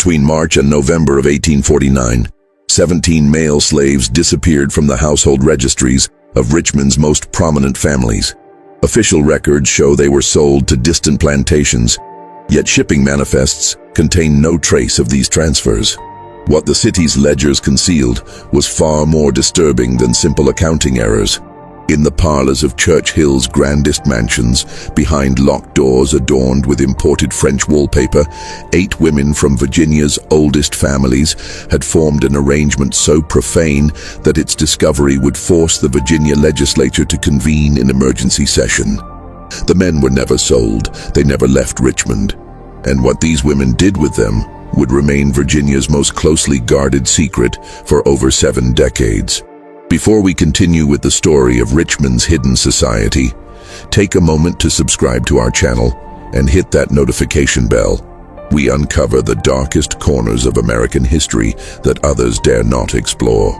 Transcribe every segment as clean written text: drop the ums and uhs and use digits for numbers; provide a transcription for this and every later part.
Between March and November of 1849, 17 male slaves disappeared from the household registries of Richmond's most prominent families. Official records show they were sold to distant plantations, yet shipping manifests contain no trace of these transfers. What the city's ledgers concealed was far more disturbing than simple accounting errors. In the parlors of Church Hill's grandest mansions, behind locked doors adorned with imported French wallpaper, 8 women from Virginia's oldest families had formed an arrangement so profane that its discovery would force the Virginia legislature to convene an emergency session. The men were never sold, they never left Richmond, and what these women did with them would remain Virginia's most closely guarded secret for over 7 decades. Before we continue with the story of Richmond's hidden society, take a moment to subscribe to our channel and hit that notification bell. We uncover the darkest corners of American history that others dare not explore.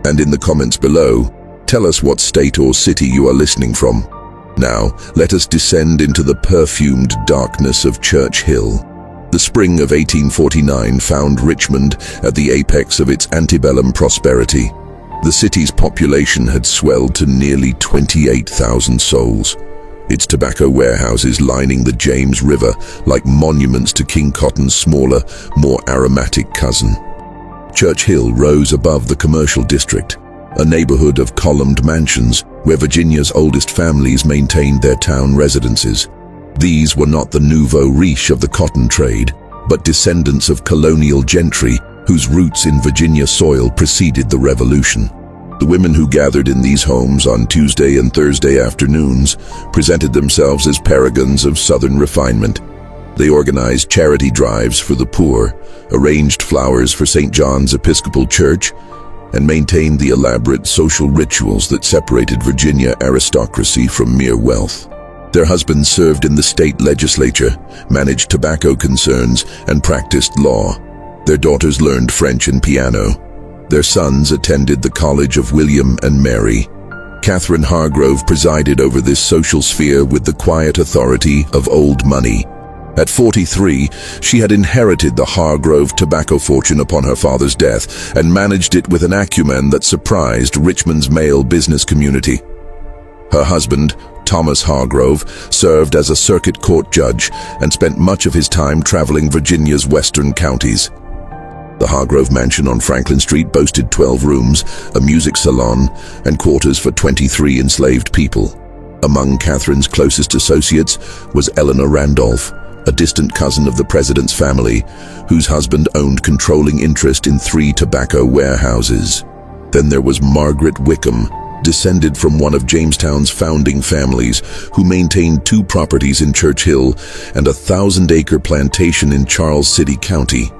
And in the comments below, tell us what state or city you are listening from. Now, let us descend into the perfumed darkness of Church Hill. The spring of 1849 found Richmond at the apex of its antebellum prosperity. The city's population had swelled to nearly 28,000 souls, its tobacco warehouses lining the James River like monuments to King Cotton's smaller, more aromatic cousin. Church Hill rose above the commercial district, a neighborhood of columned mansions where Virginia's oldest families maintained their town residences. These were not the nouveau riche of the cotton trade, but descendants of colonial gentry whose roots in Virginia soil preceded the Revolution. The women who gathered in these homes on Tuesday and Thursday afternoons presented themselves as paragons of Southern refinement. They organized charity drives for the poor, arranged flowers for St. John's Episcopal Church, and maintained the elaborate social rituals that separated Virginia aristocracy from mere wealth. Their husbands served in the state legislature, managed tobacco concerns, and practiced law. Their daughters learned French and piano. Their sons attended the College of William and Mary. Catherine Hargrove presided over this social sphere with the quiet authority of old money. At 43, she had inherited the Hargrove tobacco fortune upon her father's death and managed it with an acumen that surprised Richmond's male business community. Her husband, Thomas Hargrove, served as a circuit court judge and spent much of his time traveling Virginia's western counties. The Hargrove mansion on Franklin Street boasted 12 rooms, a music salon, and quarters for 23 enslaved people. Among Catherine's closest associates was Eleanor Randolph, a distant cousin of the president's family, whose husband owned controlling interest in 3 tobacco warehouses. Then there was Margaret Wickham, descended from one of Jamestown's founding families, who maintained 2 properties in Church Hill and a 1,000-acre plantation in Charles City County.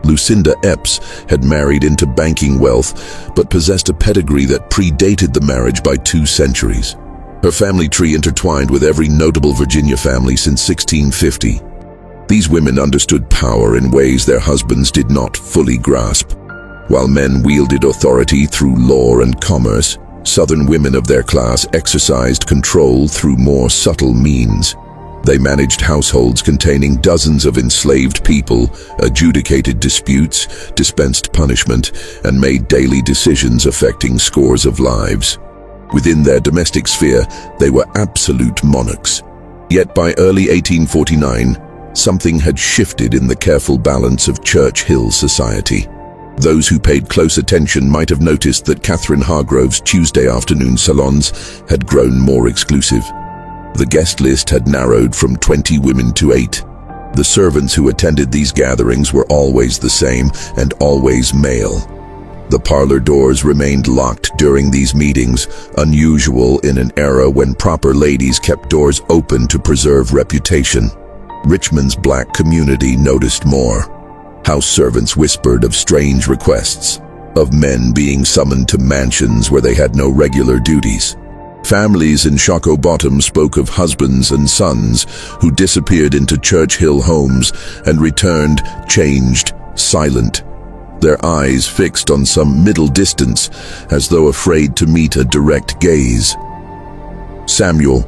Lucinda Epps had married into banking wealth, but possessed a pedigree that predated the marriage by 2 centuries. Her family tree intertwined with every notable Virginia family since 1650. These women understood power in ways their husbands did not fully grasp. While men wielded authority through law and commerce, Southern women of their class exercised control through more subtle means. They managed households containing dozens of enslaved people, adjudicated disputes, dispensed punishment, and made daily decisions affecting scores of lives. Within their domestic sphere, they were absolute monarchs. Yet by early 1849, something had shifted in the careful balance of Church Hill society. Those who paid close attention might have noticed that Catherine Hargrove's Tuesday afternoon salons had grown more exclusive. The guest list had narrowed from 20 women to 8. The servants who attended these gatherings were always the same and always male. The parlor doors remained locked during these meetings, unusual in an era when proper ladies kept doors open to preserve reputation. Richmond's black community noticed more. House servants whispered of strange requests, of men being summoned to mansions where they had no regular duties. Families in Shockoe Bottom spoke of husbands and sons who disappeared into Church Hill homes and returned changed, silent, their eyes fixed on some middle distance as though afraid to meet a direct gaze. Samuel,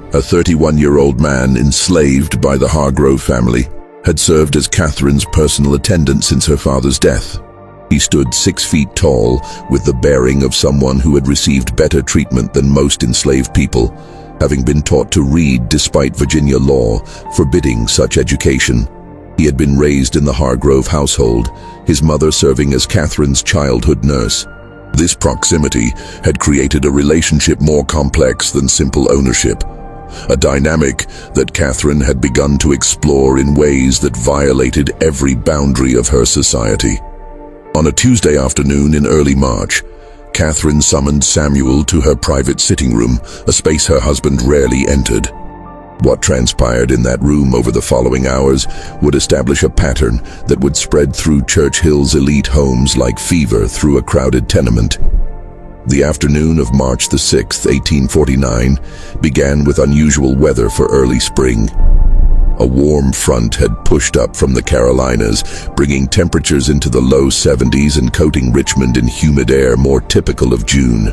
a 31-year-old man enslaved by the Hargrove family, had served as Catherine's personal attendant since her father's death. He stood 6 feet tall, with the bearing of someone who had received better treatment than most enslaved people, having been taught to read despite Virginia law forbidding such education. He had been raised in the Hargrove household, his mother serving as Catherine's childhood nurse. This proximity had created a relationship more complex than simple ownership, a dynamic that Catherine had begun to explore in ways that violated every boundary of her society. On a Tuesday afternoon in early March, Catherine summoned Samuel to her private sitting room, a space her husband rarely entered. What transpired in that room over the following hours would establish a pattern that would spread through Church Hill's elite homes like fever through a crowded tenement. The afternoon of March the 6th, 1849, began with unusual weather for early spring. A warm front had pushed up from the Carolinas, bringing temperatures into the low 70s and coating Richmond in humid air more typical of June.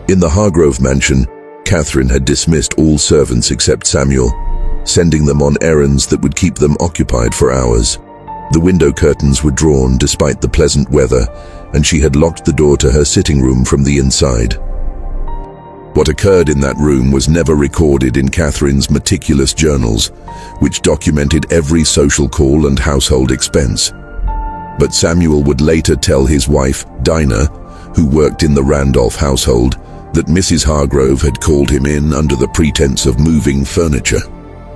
In the Hargrove mansion, Catherine had dismissed all servants except Samuel, sending them on errands that would keep them occupied for hours. The window curtains were drawn despite the pleasant weather, and she had locked the door to her sitting room from the inside. What occurred in that room was never recorded in Catherine's meticulous journals, which documented every social call and household expense. But Samuel would later tell his wife, Dinah, who worked in the Randolph household, that Mrs. Hargrove had called him in under the pretense of moving furniture.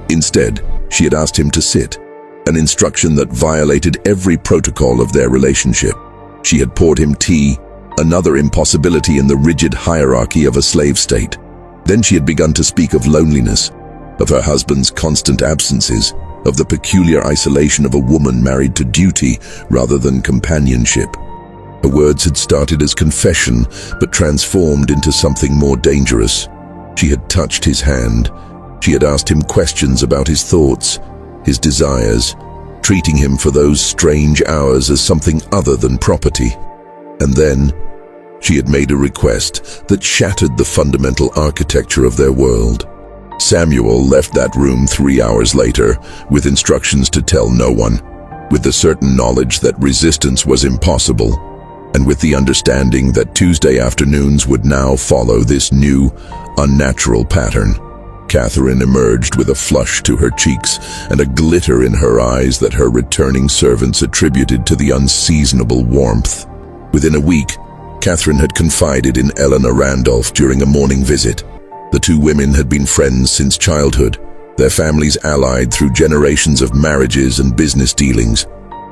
Instead, she had asked him to sit, an instruction that violated every protocol of their relationship. She had poured him tea, another impossibility in the rigid hierarchy of a slave state. Then she had begun to speak of loneliness, of her husband's constant absences, of the peculiar isolation of a woman married to duty rather than companionship. Her words had started as confession, but transformed into something more dangerous. She had touched his hand. She had asked him questions about his thoughts, his desires, treating him for those strange hours as something other than property. And then, she had made a request that shattered the fundamental architecture of their world. Samuel left that room 3 hours later, with instructions to tell no one, with the certain knowledge that resistance was impossible, and with the understanding that Tuesday afternoons would now follow this new, unnatural pattern. Catherine emerged with a flush to her cheeks and a glitter in her eyes that her returning servants attributed to the unseasonable warmth. Within a week, Catherine had confided in Eleanor Randolph during a morning visit. The two women had been friends since childhood, their families allied through generations of marriages and business dealings.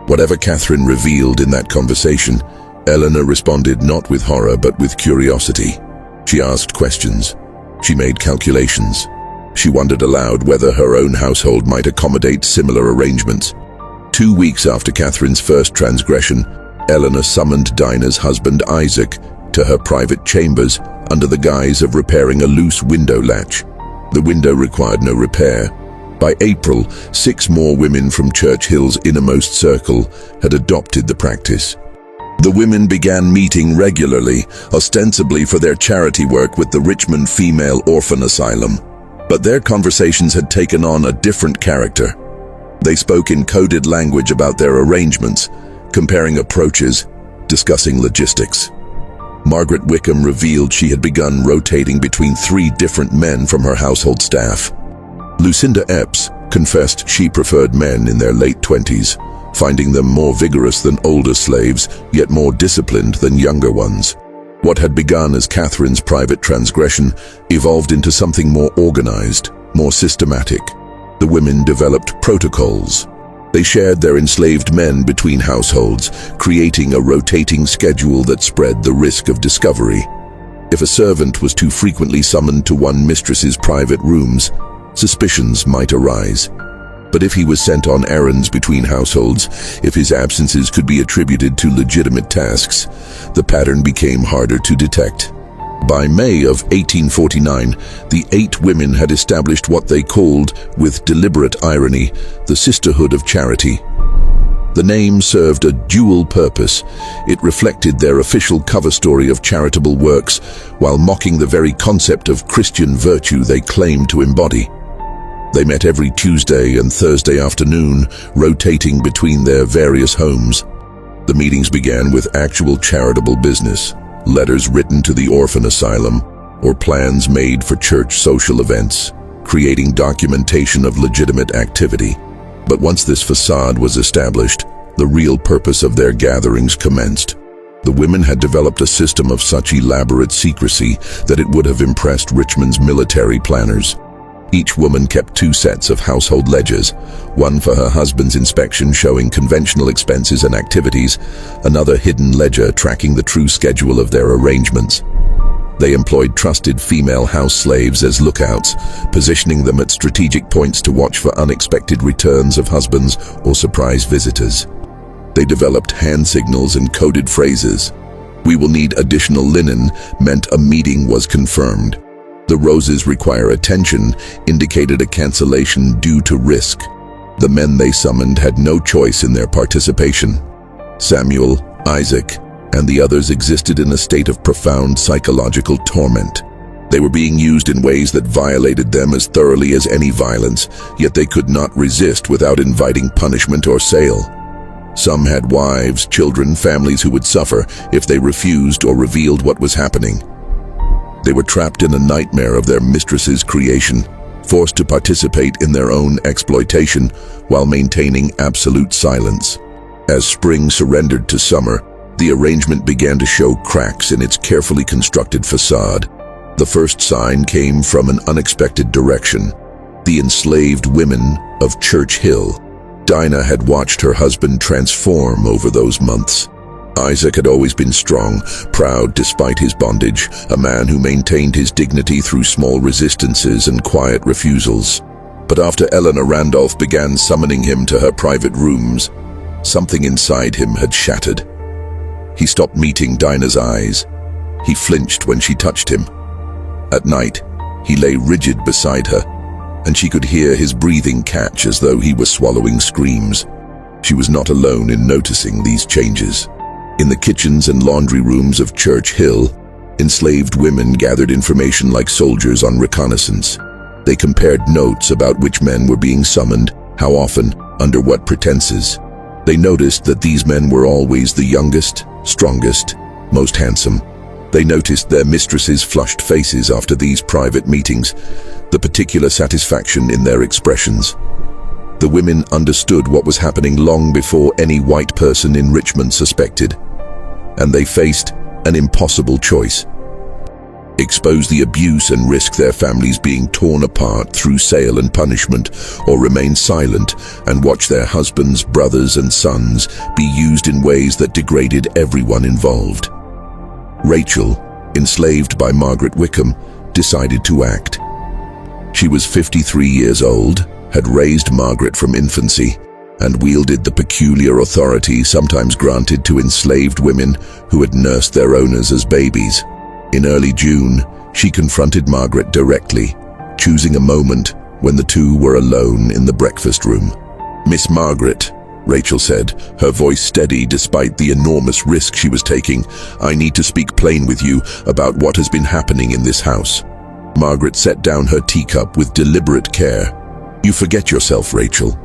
Whatever Catherine revealed in that conversation, Eleanor responded not with horror but with curiosity. She asked questions. She made calculations. She wondered aloud whether her own household might accommodate similar arrangements. 2 weeks after Catherine's first transgression, Eleanor summoned Dinah's husband Isaac to her private chambers under the guise of repairing a loose window latch. The window required no repair. By April, 6 more women from Church Hill's innermost circle had adopted the practice. The women began meeting regularly, ostensibly for their charity work with the Richmond Female Orphan Asylum. But their conversations had taken on a different character. They spoke in coded language about their arrangements, comparing approaches, discussing logistics. Margaret Wickham revealed she had begun rotating between 3 different men from her household staff. Lucinda Epps confessed she preferred men in their late 20s, finding them more vigorous than older slaves, yet more disciplined than younger ones. What had begun as Catherine's private transgression evolved into something more organized, more systematic. The women developed protocols. They shared their enslaved men between households, creating a rotating schedule that spread the risk of discovery. If a servant was too frequently summoned to one mistress's private rooms, suspicions might arise. But if he was sent on errands between households, if his absences could be attributed to legitimate tasks, the pattern became harder to detect. By May of 1849, the 8 women had established what they called, with deliberate irony, the Sisterhood of Charity. The name served a dual purpose. It reflected their official cover story of charitable works, while mocking the very concept of Christian virtue they claimed to embody. They met every Tuesday and Thursday afternoon, rotating between their various homes. The meetings began with actual charitable business, letters written to the orphan asylum, or plans made for church social events, creating documentation of legitimate activity. But once this facade was established, the real purpose of their gatherings commenced. The women had developed a system of such elaborate secrecy that it would have impressed Richmond's military planners. Each woman kept 2 sets of household ledgers, one for her husband's inspection showing conventional expenses and activities, another hidden ledger tracking the true schedule of their arrangements. They employed trusted female house slaves as lookouts, positioning them at strategic points to watch for unexpected returns of husbands or surprise visitors. They developed hand signals and coded phrases. "We will need additional linen" meant a meeting was confirmed. "The roses require attention" indicated a cancellation due to risk. The men they summoned had no choice in their participation. Samuel, Isaac, and the others existed in a state of profound psychological torment. They were being used in ways that violated them as thoroughly as any violence, yet they could not resist without inviting punishment or sale. Some had wives, children, families who would suffer if they refused or revealed what was happening. They were trapped in a nightmare of their mistress's creation, forced to participate in their own exploitation while maintaining absolute silence. As spring surrendered to summer, the arrangement began to show cracks in its carefully constructed facade. The first sign came from an unexpected direction: the enslaved women of Church Hill. Dinah had watched her husband transform over those months. Isaac had always been strong, proud despite his bondage, a man who maintained his dignity through small resistances and quiet refusals. But after Eleanor Randolph began summoning him to her private rooms, something inside him had shattered. He stopped meeting Dinah's eyes. He flinched when she touched him. At night, he lay rigid beside her, and she could hear his breathing catch as though he was swallowing screams. She was not alone in noticing these changes. In the kitchens and laundry rooms of Church Hill, enslaved women gathered information like soldiers on reconnaissance. They compared notes about which men were being summoned, how often, under what pretenses. They noticed that these men were always the youngest, strongest, most handsome. They noticed their mistresses' flushed faces after these private meetings, the particular satisfaction in their expressions. The women understood what was happening long before any white person in Richmond suspected, and they faced an impossible choice: expose the abuse and risk their families being torn apart through sale and punishment, or remain silent and watch their husbands, brothers, and sons be used in ways that degraded everyone involved. Rachel, enslaved by Margaret Wickham, decided to act. She was 53 years old, had raised Margaret from infancy, and wielded the peculiar authority sometimes granted to enslaved women who had nursed their owners as babies. In early June, she confronted Margaret directly, choosing a moment when the two were alone in the breakfast room. "Miss Margaret," Rachel said, her voice steady despite the enormous risk she was taking, "I need to speak plain with you about what has been happening in this house." Margaret set down her teacup with deliberate care. "You forget yourself, Rachel."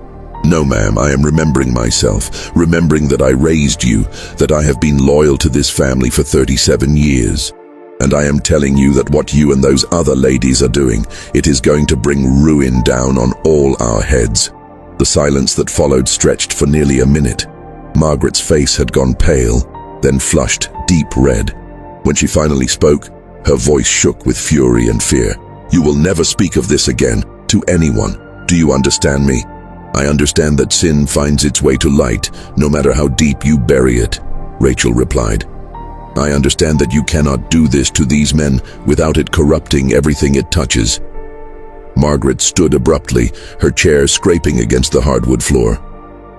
"No, ma'am, I am remembering myself, remembering that I raised you, that I have been loyal to this family for 37 years. And I am telling you that what you and those other ladies are doing, it is going to bring ruin down on all our heads." The silence that followed stretched for nearly a minute. Margaret's face had gone pale, then flushed deep red. When she finally spoke, her voice shook with fury and fear. "You will never speak of this again, to anyone. Do you understand me? I understand that sin finds its way to light, no matter how deep you bury it," Rachel replied. "I understand that you cannot do this to these men without it corrupting everything it touches." Margaret stood abruptly, her chair scraping against the hardwood floor.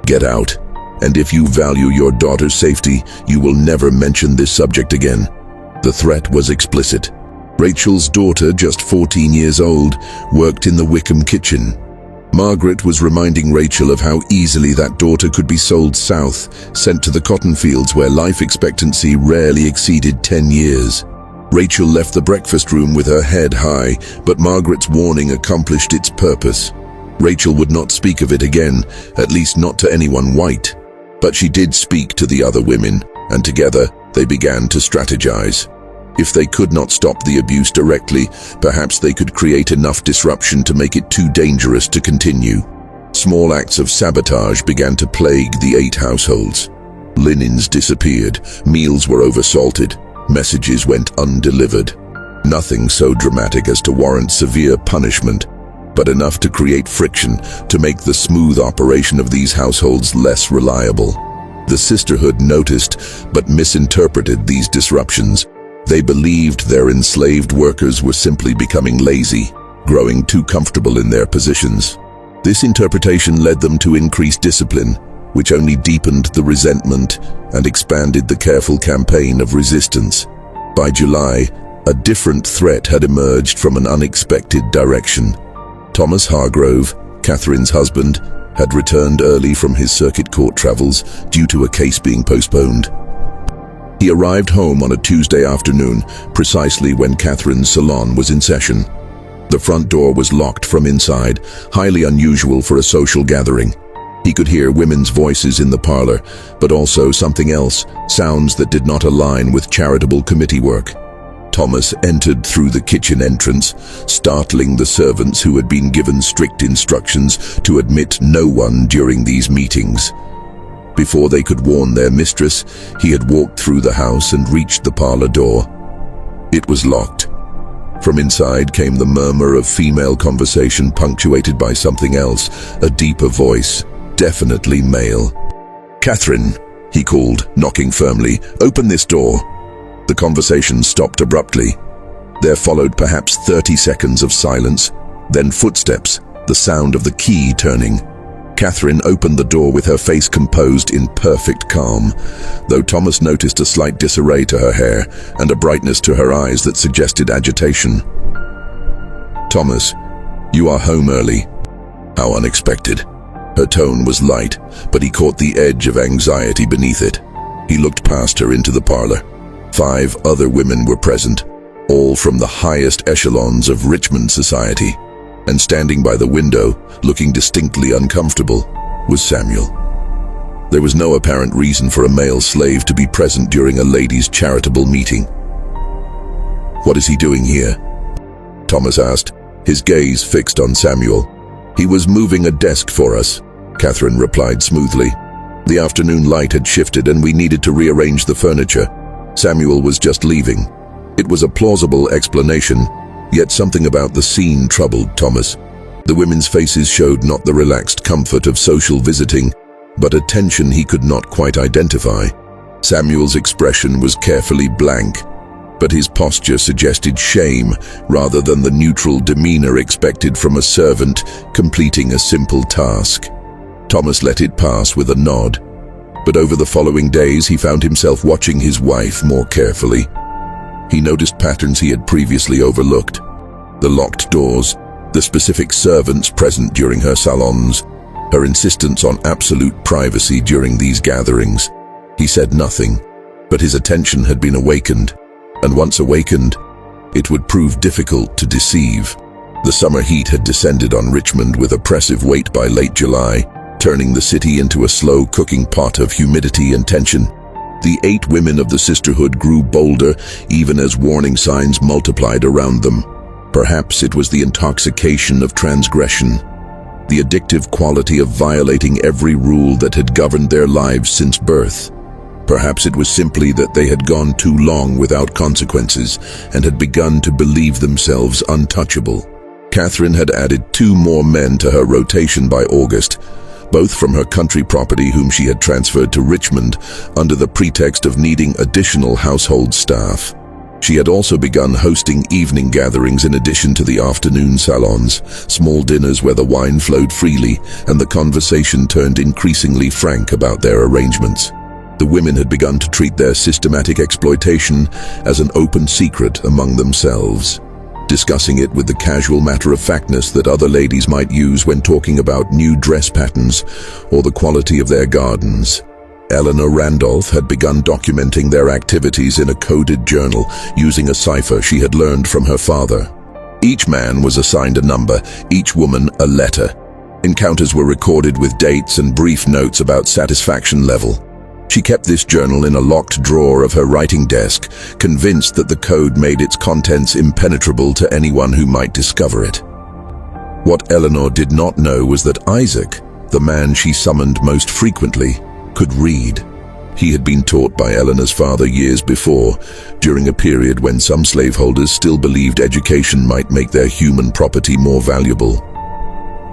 "Get out, and if you value your daughter's safety, you will never mention this subject again." The threat was explicit. Rachel's daughter, just 14 years old, worked in the Wickham kitchen. Margaret was reminding Rachel of how easily that daughter could be sold south, sent to the cotton fields where life expectancy rarely exceeded 10 years. Rachel left the breakfast room with her head high, but Margaret's warning accomplished its purpose. Rachel would not speak of it again, at least not to anyone white. But she did speak to the other women, and together they began to strategize. If they could not stop the abuse directly, perhaps they could create enough disruption to make it too dangerous to continue. Small acts of sabotage began to plague the 8 households. Linens disappeared, meals were oversalted, messages went undelivered. Nothing so dramatic as to warrant severe punishment, but enough to create friction to make the smooth operation of these households less reliable. The sisterhood noticed but misinterpreted these disruptions. They believed their enslaved workers were simply becoming lazy, growing too comfortable in their positions. This interpretation led them to increase discipline, which only deepened the resentment and expanded the careful campaign of resistance. By July, a different threat had emerged from an unexpected direction. Thomas Hargrove, Catherine's husband, had returned early from his circuit court travels due to a case being postponed. He arrived home on a Tuesday afternoon, precisely when Catherine's salon was in session. The front door was locked from inside, highly unusual for a social gathering. He could hear women's voices in the parlor, but also something else, sounds that did not align with charitable committee work. Thomas entered through the kitchen entrance, startling the servants who had been given strict instructions to admit no one during these meetings. Before they could warn their mistress, he had walked through the house and reached the parlor door. It was locked. From inside came the murmur of female conversation punctuated by something else, a deeper voice, definitely male. "Catherine," he called, knocking firmly, "open this door." The conversation stopped abruptly. There followed perhaps 30 seconds of silence, then footsteps, the sound of the key turning. Catherine opened the door with her face composed in perfect calm, though Thomas noticed a slight disarray to her hair and a brightness to her eyes that suggested agitation. "Thomas, you are home early." How unexpected. Her tone was light, but he caught the edge of anxiety beneath it. He looked past her into the parlor. 5 other women were present, all from the highest echelons of Richmond society. And standing by the window, looking distinctly uncomfortable, was Samuel. There was no apparent reason for a male slave to be present during a ladies' charitable meeting. "What is he doing here?" Thomas asked, his gaze fixed on Samuel. "He was moving a desk for us," Catherine replied smoothly. "The afternoon light had shifted and we needed to rearrange the furniture. Samuel was just leaving." It was a plausible explanation, yet something about the scene troubled Thomas. The women's faces showed not the relaxed comfort of social visiting, but a tension he could not quite identify. Samuel's expression was carefully blank, but his posture suggested shame rather than the neutral demeanor expected from a servant completing a simple task. Thomas let it pass with a nod, but over the following days he found himself watching his wife more carefully. He noticed patterns he had previously overlooked. The locked doors, the specific servants present during her salons, her insistence on absolute privacy during these gatherings. He said nothing, but his attention had been awakened, and once awakened, it would prove difficult to deceive. The summer heat had descended on Richmond with oppressive weight by late July, turning the city into a slow cooking pot of humidity and tension. The 8 women of the sisterhood grew bolder even as warning signs multiplied around them. Perhaps it was the intoxication of transgression, the addictive quality of violating every rule that had governed their lives since birth. Perhaps it was simply that they had gone too long without consequences and had begun to believe themselves untouchable. Catherine had added 2 more men to her rotation by August, both from her country property whom she had transferred to Richmond under the pretext of needing additional household staff. She had also begun hosting evening gatherings in addition to the afternoon salons, small dinners where the wine flowed freely and the conversation turned increasingly frank about their arrangements. The women had begun to treat their systematic exploitation as an open secret among themselves, discussing it with the casual matter-of-factness that other ladies might use when talking about new dress patterns or the quality of their gardens. Eleanor Randolph had begun documenting their activities in a coded journal using a cipher she had learned from her father. Each man was assigned a number, each woman a letter. Encounters were recorded with dates and brief notes about satisfaction level. She kept this journal in a locked drawer of her writing desk, convinced that the code made its contents impenetrable to anyone who might discover it. What Eleanor did not know was that Isaac, the man she summoned most frequently, could read. He had been taught by Eleanor's father years before, during a period when some slaveholders still believed education might make their human property more valuable.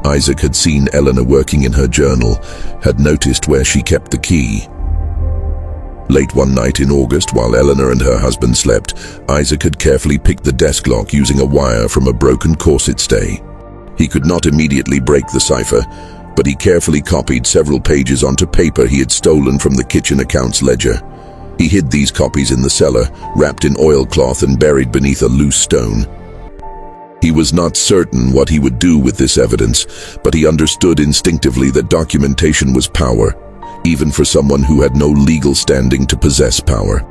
Isaac had seen Eleanor working in her journal, had noticed where she kept the key. Late one night in August, while Eleanor and her husband slept, Isaac had carefully picked the desk lock using a wire from a broken corset stay. He could not immediately break the cipher, but he carefully copied several pages onto paper he had stolen from the kitchen accounts ledger. He hid these copies in the cellar, wrapped in oilcloth and buried beneath a loose stone. He was not certain what he would do with this evidence, but he understood instinctively that documentation was power, even for someone who had no legal standing to possess power.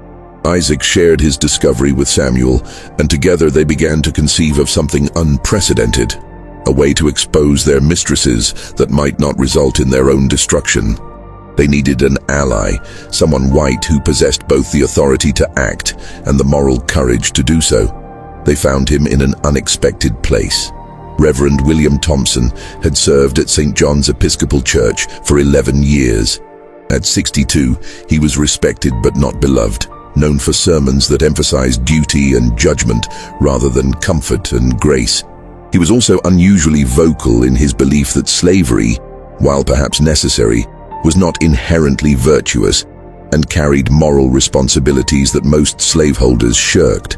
Isaac shared his discovery with Samuel, and together they began to conceive of something unprecedented, a way to expose their mistresses that might not result in their own destruction. They needed an ally, someone white who possessed both the authority to act and the moral courage to do so. They found him in an unexpected place. Reverend William Thompson had served at St. John's Episcopal Church for 11 years. At 62, he was respected but not beloved, known for sermons that emphasized duty and judgment rather than comfort and grace. He was also unusually vocal in his belief that slavery, while perhaps necessary, was not inherently virtuous and carried moral responsibilities that most slaveholders shirked.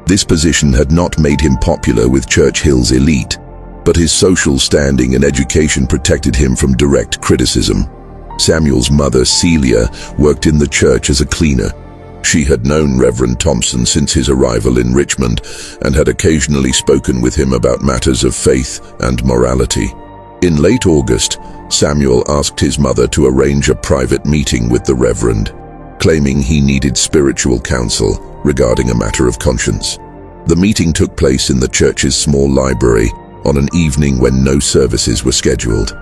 This position had not made him popular with Church Hill's elite, but his social standing and education protected him from direct criticism. Samuel's mother, Celia, worked in the church as a cleaner. She had known Reverend Thompson since his arrival in Richmond and had occasionally spoken with him about matters of faith and morality. In late August, Samuel asked his mother to arrange a private meeting with the Reverend, claiming he needed spiritual counsel regarding a matter of conscience. The meeting took place in the church's small library on an evening when no services were scheduled.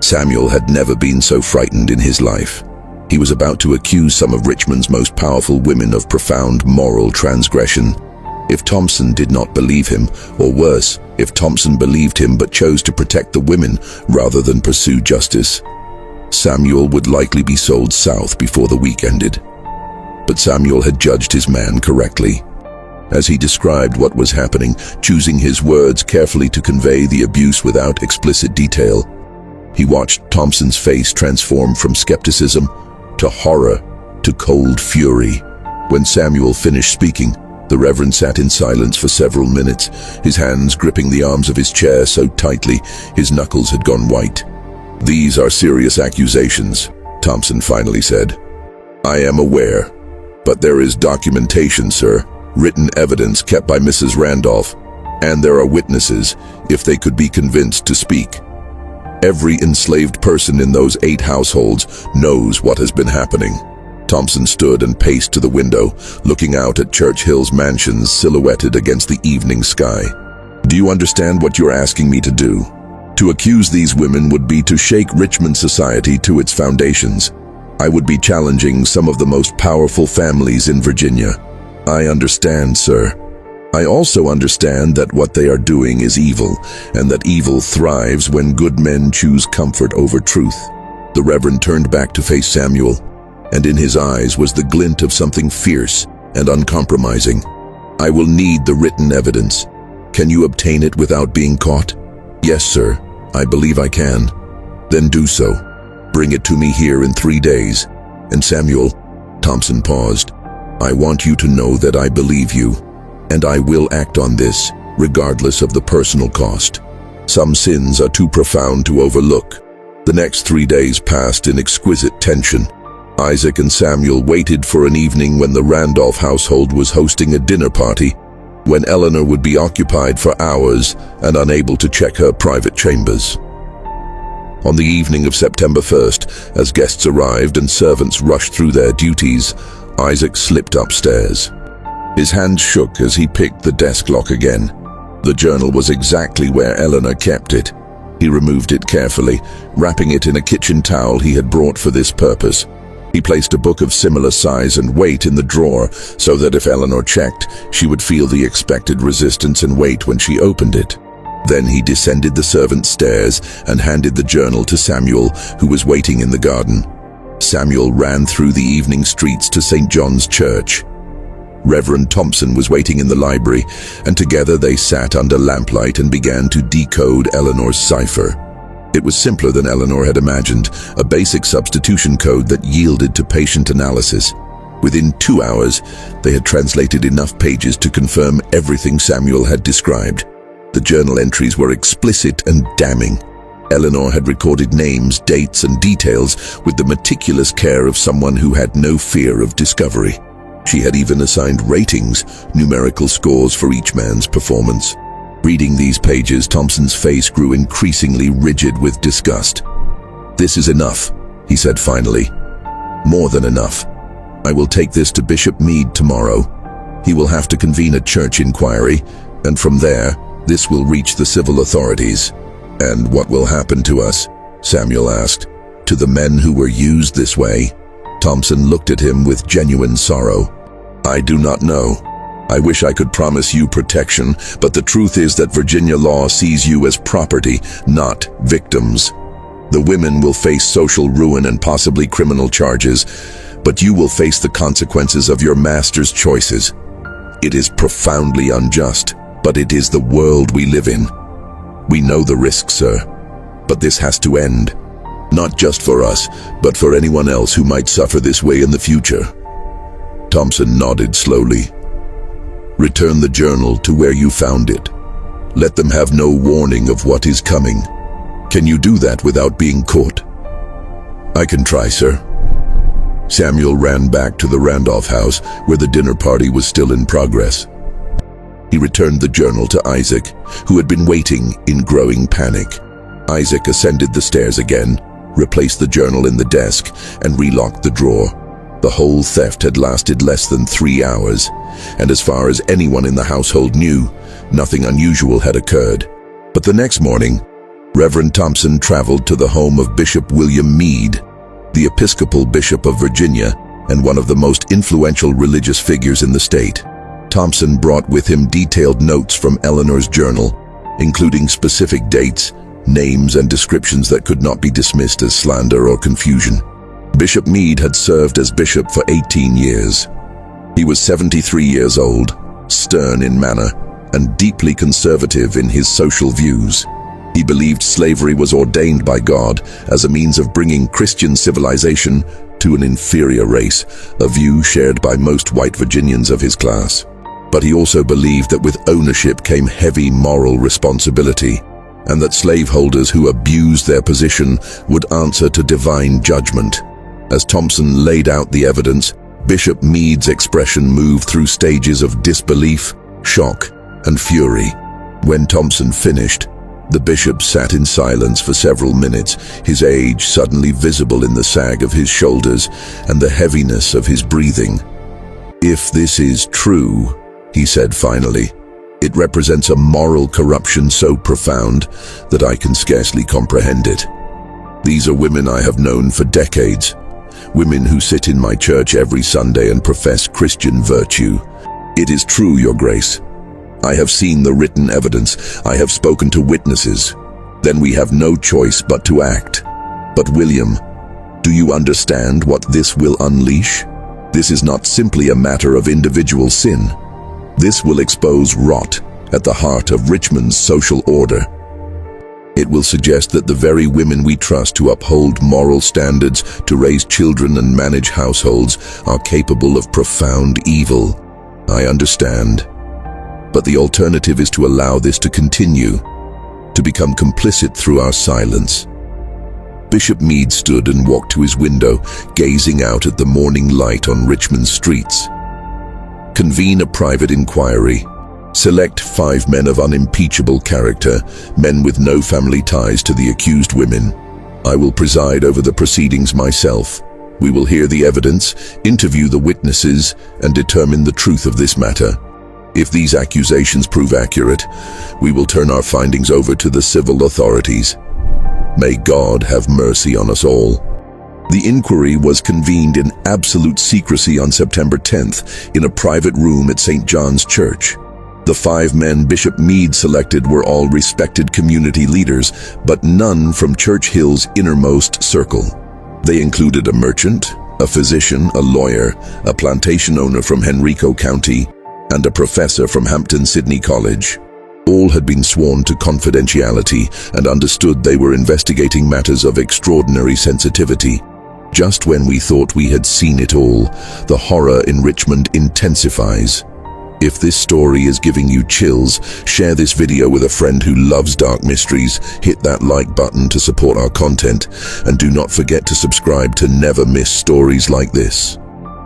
Samuel had never been so frightened in his life. He was about to accuse some of Richmond's most powerful women of profound moral transgression. If Thompson did not believe him, or worse, if Thompson believed him but chose to protect the women rather than pursue justice, Samuel would likely be sold south before the week ended. But Samuel had judged his man correctly. As he described what was happening, choosing his words carefully to convey the abuse without explicit detail, he watched Thompson's face transform from skepticism to horror to cold fury. When Samuel finished speaking, the Reverend sat in silence for several minutes, his hands gripping the arms of his chair so tightly his knuckles had gone white. "These are serious accusations," Thompson finally said. "I am aware, but there is documentation, sir, written evidence kept by Mrs. Randolph, and there are witnesses, if they could be convinced to speak. Every enslaved person in those 8 households knows what has been happening." Thompson stood and paced to the window, looking out at Church Hill's mansions silhouetted against the evening sky. "Do you understand what you're asking me to do? To accuse these women would be to shake Richmond society to its foundations. I would be challenging some of the most powerful families in Virginia." "I understand, sir. I also understand that what they are doing is evil, and that evil thrives when good men choose comfort over truth." The Reverend turned back to face Samuel, and in his eyes was the glint of something fierce and uncompromising. "I will need the written evidence. Can you obtain it without being caught?" "Yes, sir. I believe I can." "Then do so. Bring it to me here in 3 days." "And Samuel," Thompson paused, "I want you to know that I believe you, and I will act on this, regardless of the personal cost. Some sins are too profound to overlook." The next 3 days passed in exquisite tension. Isaac and Samuel waited for an evening when the Randolph household was hosting a dinner party, when Eleanor would be occupied for hours and unable to check her private chambers. On the evening of September 1st, as guests arrived and servants rushed through their duties, Isaac slipped upstairs. His hands shook as he picked the desk lock again. The journal was exactly where Eleanor kept it. He removed it carefully, wrapping it in a kitchen towel he had brought for this purpose. He placed a book of similar size and weight in the drawer so that if Eleanor checked, she would feel the expected resistance and weight when she opened it. Then he descended the servants' stairs and handed the journal to Samuel, who was waiting in the garden. Samuel ran through the evening streets to St. John's Church. Reverend Thompson was waiting in the library, and together they sat under lamplight and began to decode Eleanor's cipher. It was simpler than Eleanor had imagined, a basic substitution code that yielded to patient analysis. Within 2 hours, they had translated enough pages to confirm everything Samuel had described. The journal entries were explicit and damning. Eleanor had recorded names, dates, and details with the meticulous care of someone who had no fear of discovery. She had even assigned ratings, numerical scores for each man's performance. Reading these pages, Thompson's face grew increasingly rigid with disgust. "This is enough," he said finally. "More than enough. I will take this to Bishop Meade tomorrow. He will have to convene a church inquiry, and from there, this will reach the civil authorities." "And what will happen to us?" Samuel asked. "To the men who were used this way?" Thompson looked at him with genuine sorrow. "I do not know. I wish I could promise you protection, but the truth is that Virginia law sees you as property, not victims. The women will face social ruin and possibly criminal charges, but you will face the consequences of your master's choices. It is profoundly unjust, but it is the world we live in. We know the risk, sir, but this has to end. Not just for us, but for anyone else who might suffer this way in the future." Thompson nodded slowly. "Return the journal to where you found it. Let them have no warning of what is coming. Can you do that without being caught?" "I can try, sir." Samuel ran back to the Randolph house, where the dinner party was still in progress. He returned the journal to Isaac, who had been waiting in growing panic. Isaac ascended the stairs again, replaced the journal in the desk, and relocked the drawer. The whole theft had lasted less than 3 hours, and as far as anyone in the household knew, nothing unusual had occurred. But the next morning, Reverend Thompson traveled to the home of Bishop William Meade, the Episcopal Bishop of Virginia and one of the most influential religious figures in the state. Thompson brought with him detailed notes from Eleanor's journal, including specific dates, names, and descriptions that could not be dismissed as slander or confusion. Bishop Meade had served as bishop for 18 years. He was 73 years old, stern in manner, and deeply conservative in his social views. He believed slavery was ordained by God as a means of bringing Christian civilization to an inferior race, a view shared by most white Virginians of his class. But he also believed that with ownership came heavy moral responsibility, and that slaveholders who abused their position would answer to divine judgment. As Thompson laid out the evidence, Bishop Meade's expression moved through stages of disbelief, shock, and fury. When Thompson finished, the bishop sat in silence for several minutes, his age suddenly visible in the sag of his shoulders and the heaviness of his breathing. "If this is true," he said finally, "it represents a moral corruption so profound that I can scarcely comprehend it. These are women I have known for decades, women who sit in my church every Sunday and profess Christian virtue. It is true, Your Grace. I have seen the written evidence. I have spoken to witnesses. Then we have no choice but to act. But William, do you understand what this will unleash? This is not simply a matter of individual sin. This will expose rot at the heart of Richmond's social order. It will suggest that the very women we trust to uphold moral standards, to raise children and manage households, are capable of profound evil. I understand. But the alternative is to allow this to continue, to become complicit through our silence." Bishop Meade stood and walked to his window, gazing out at the morning light on Richmond's streets. "Convene a private inquiry. Select 5 men of unimpeachable character, men with no family ties to the accused women. I will preside over the proceedings myself. We will hear the evidence, interview the witnesses, and determine the truth of this matter. If these accusations prove accurate, we will turn our findings over to the civil authorities. May God have mercy on us all. The inquiry was convened in absolute secrecy on September 10th in a private room at St. John's Church. The 5 men Bishop Meade selected were all respected community leaders, but none from Church Hill's innermost circle. They included a merchant, a physician, a lawyer, a plantation owner from Henrico County, and a professor from Hampton Sydney College. All had been sworn to confidentiality and understood they were investigating matters of extraordinary sensitivity. Just when we thought we had seen it all, the horror in Richmond intensifies. If this story is giving you chills, share this video with a friend who loves dark mysteries, hit that like button to support our content, and do not forget to subscribe to never miss stories like this.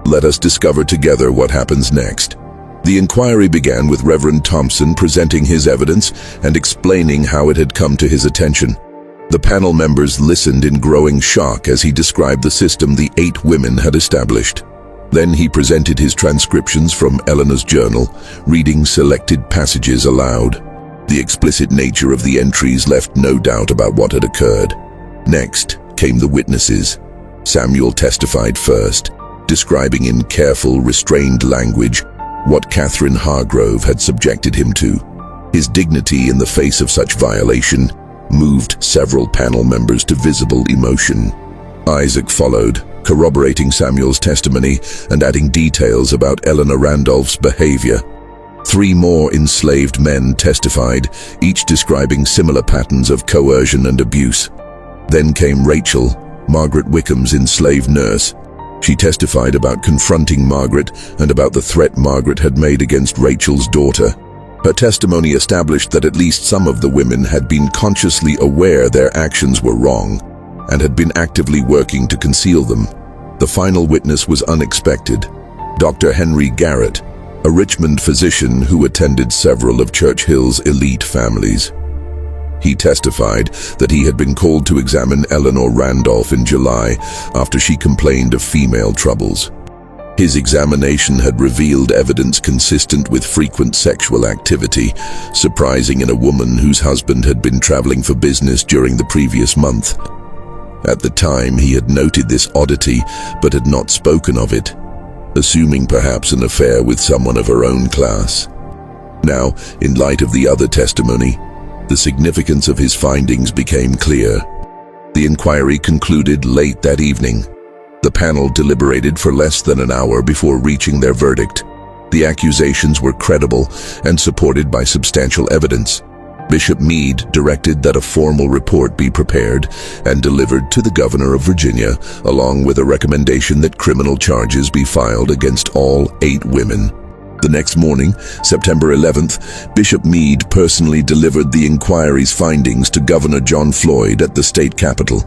Let us discover together what happens next. The inquiry began with Reverend Thompson presenting his evidence and explaining how it had come to his attention. The panel members listened in growing shock as he described the system the 8 women had established. Then he presented his transcriptions from Eleanor's journal, reading selected passages aloud. The explicit nature of the entries left no doubt about what had occurred. Next came the witnesses. Samuel testified first, describing in careful, restrained language what Catherine Hargrove had subjected him to. His dignity in the face of such violation moved several panel members to visible emotion. Isaac followed, corroborating Samuel's testimony and adding details about Eleanor Randolph's behavior. 3 more enslaved men testified, each describing similar patterns of coercion and abuse. Then came Rachel, Margaret Wickham's enslaved nurse. She testified about confronting Margaret and about the threat Margaret had made against Rachel's daughter. Her testimony established that at least some of the women had been consciously aware their actions were wrong and had been actively working to conceal them. The final witness was unexpected. Dr. Henry Garrett, a Richmond physician who attended several of Church Hill's elite families. He testified that he had been called to examine Eleanor Randolph in July after she complained of female troubles. His examination had revealed evidence consistent with frequent sexual activity, surprising in a woman whose husband had been traveling for business during the previous month. At the time, he had noted this oddity, but had not spoken of it, assuming perhaps an affair with someone of her own class. Now, in light of the other testimony, the significance of his findings became clear. The inquiry concluded late that evening. The panel deliberated for less than an hour before reaching their verdict. The accusations were credible and supported by substantial evidence. Bishop Meade directed that a formal report be prepared and delivered to the Governor of Virginia, along with a recommendation that criminal charges be filed against all 8 women. The next morning, September 11th, Bishop Meade personally delivered the inquiry's findings to Governor John Floyd at the state capitol.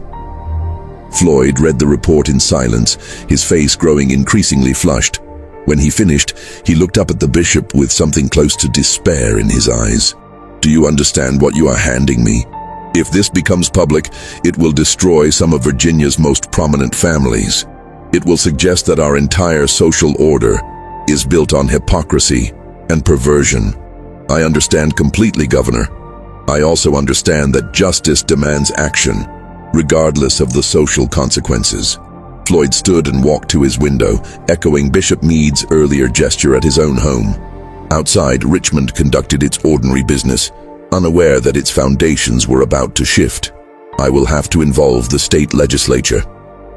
Floyd read the report in silence, his face growing increasingly flushed. When he finished, he looked up at the bishop with something close to despair in his eyes. "Do you understand what you are handing me? If this becomes public, it will destroy some of Virginia's most prominent families. It will suggest that our entire social order is built on hypocrisy and perversion. I understand completely, Governor. I also understand that justice demands action, regardless of the social consequences." Floyd stood and walked to his window, echoing Bishop Meade's earlier gesture at his own home. Outside, Richmond conducted its ordinary business, unaware that its foundations were about to shift. "I will have to involve the state legislature.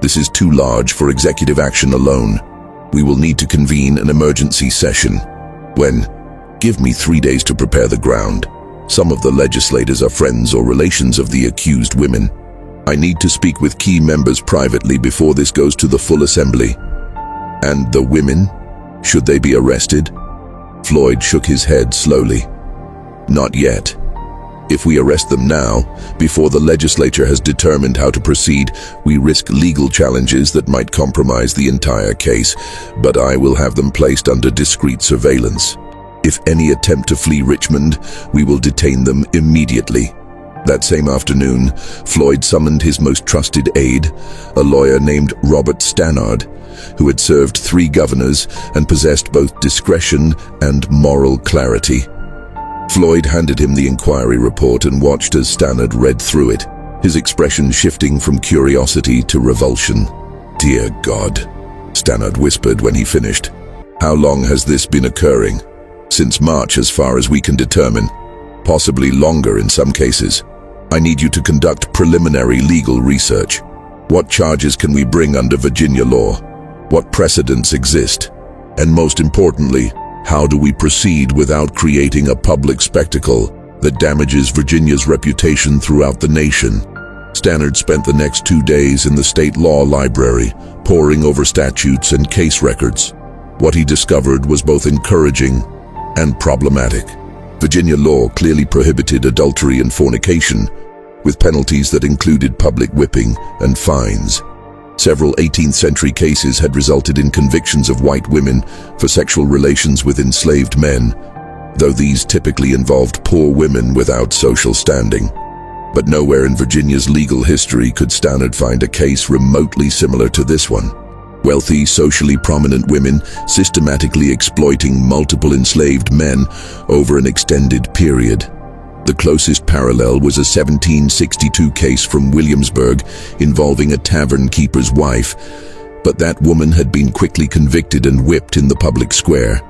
This is too large for executive action alone. We will need to convene an emergency session. When? Give me 3 days to prepare the ground. Some of the legislators are friends or relations of the accused women. I need to speak with key members privately before this goes to the full assembly." "And the women? Should they be arrested?" Floyd shook his head slowly. "Not yet. If we arrest them now, before the legislature has determined how to proceed, we risk legal challenges that might compromise the entire case, but I will have them placed under discreet surveillance. If any attempt to flee Richmond, we will detain them immediately." That same afternoon, Floyd summoned his most trusted aide, a lawyer named Robert Stannard, who had served 3 governors and possessed both discretion and moral clarity. Floyd handed him the inquiry report and watched as Stannard read through it, his expression shifting from curiosity to revulsion. "Dear God," Stannard whispered when he finished. "How long has this been occurring?" "Since March, as far as we can determine. Possibly longer in some cases. I need you to conduct preliminary legal research. What charges can we bring under Virginia law? What precedents exist? And most importantly, how do we proceed without creating a public spectacle that damages Virginia's reputation throughout the nation?" Stannard spent the next 2 days in the state law library, poring over statutes and case records. What he discovered was both encouraging and problematic. Virginia law clearly prohibited adultery and fornication, with penalties that included public whipping and fines. Several 18th century cases had resulted in convictions of white women for sexual relations with enslaved men, though these typically involved poor women without social standing. But nowhere in Virginia's legal history could Stannard find a case remotely similar to this one. Wealthy, socially prominent women systematically exploiting multiple enslaved men over an extended period. The closest parallel was a 1762 case from Williamsburg involving a tavern keeper's wife, but that woman had been quickly convicted and whipped in the public square.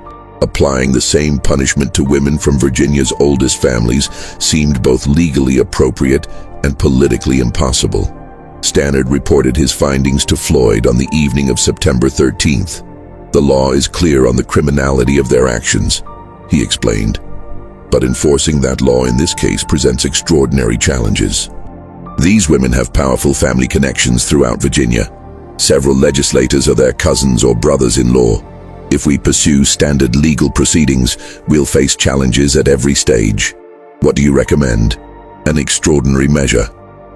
Applying the same punishment to women from Virginia's oldest families seemed both legally appropriate and politically impossible. Stannard reported his findings to Floyd on the evening of September 13th. "The law is clear on the criminality of their actions," he explained. "But enforcing that law in this case presents extraordinary challenges. These women have powerful family connections throughout Virginia. Several legislators are their cousins or brothers-in-law. If we pursue standard legal proceedings, we'll face challenges at every stage. What do you recommend?" "An extraordinary measure.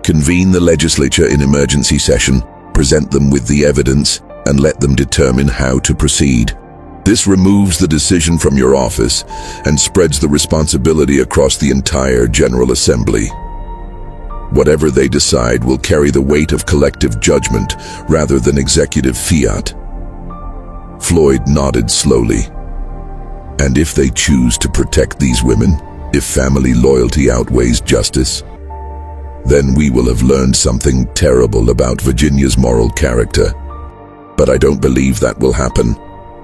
Convene the legislature in emergency session, present them with the evidence, and let them determine how to proceed. This removes the decision from your office and spreads the responsibility across the entire General Assembly. Whatever they decide will carry the weight of collective judgment rather than executive fiat." Floyd nodded slowly. "And if they choose to protect these women, if family loyalty outweighs justice, then we will have learned something terrible about Virginia's moral character. But I don't believe that will happen.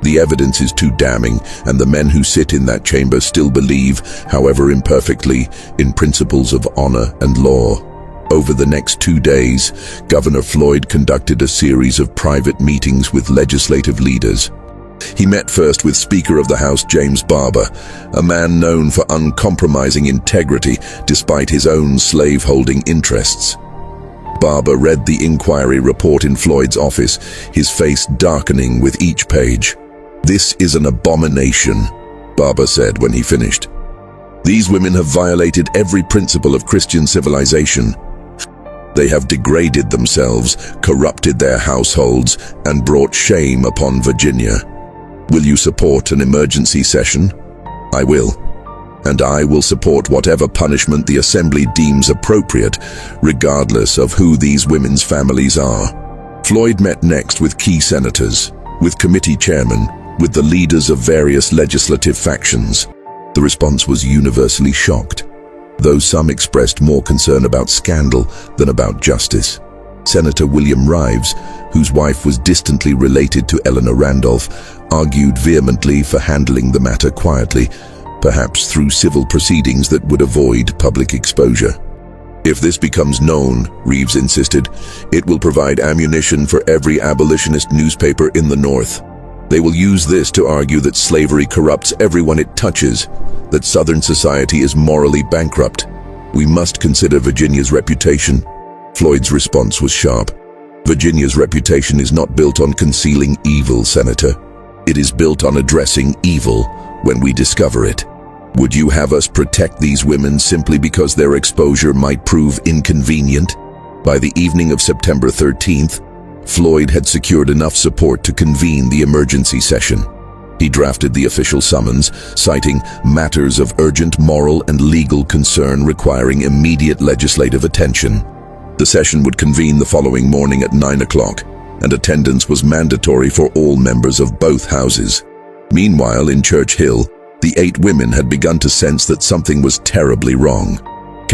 The evidence is too damning, and the men who sit in that chamber still believe, however imperfectly, in principles of honor and law." Over the next 2 days, Governor Floyd conducted a series of private meetings with legislative leaders. He met first with Speaker of the House James Barber, a man known for uncompromising integrity despite his own slave-holding interests. Barber read the inquiry report in Floyd's office, his face darkening with each page. "This is an abomination," Barber said when he finished. "These women have violated every principle of Christian civilization. They have degraded themselves, corrupted their households, and brought shame upon Virginia. Will you support an emergency session?" "I will. And I will support whatever punishment the Assembly deems appropriate, regardless of who these women's families are." Floyd met next with key senators, with committee chairmen, with the leaders of various legislative factions. The response was universally shocked, though some expressed more concern about scandal than about justice. Senator William Rives, whose wife was distantly related to Eleanor Randolph, argued vehemently for handling the matter quietly, perhaps through civil proceedings that would avoid public exposure. "If this becomes known," Rives insisted, "it will provide ammunition for every abolitionist newspaper in the North. They will use this to argue that slavery corrupts everyone it touches, that Southern society is morally bankrupt. We must consider Virginia's reputation." Floyd's response was sharp. "Virginia's reputation is not built on concealing evil, Senator. It is built on addressing evil when we discover it. Would you have us protect these women simply because their exposure might prove inconvenient?" By the evening of September 13th, Floyd had secured enough support to convene the emergency session. He drafted the official summons, citing matters of urgent moral and legal concern requiring immediate legislative attention. The session would convene the following morning at 9 o'clock, and attendance was mandatory for all members of both houses. Meanwhile, in Church Hill, the 8 women had begun to sense that something was terribly wrong.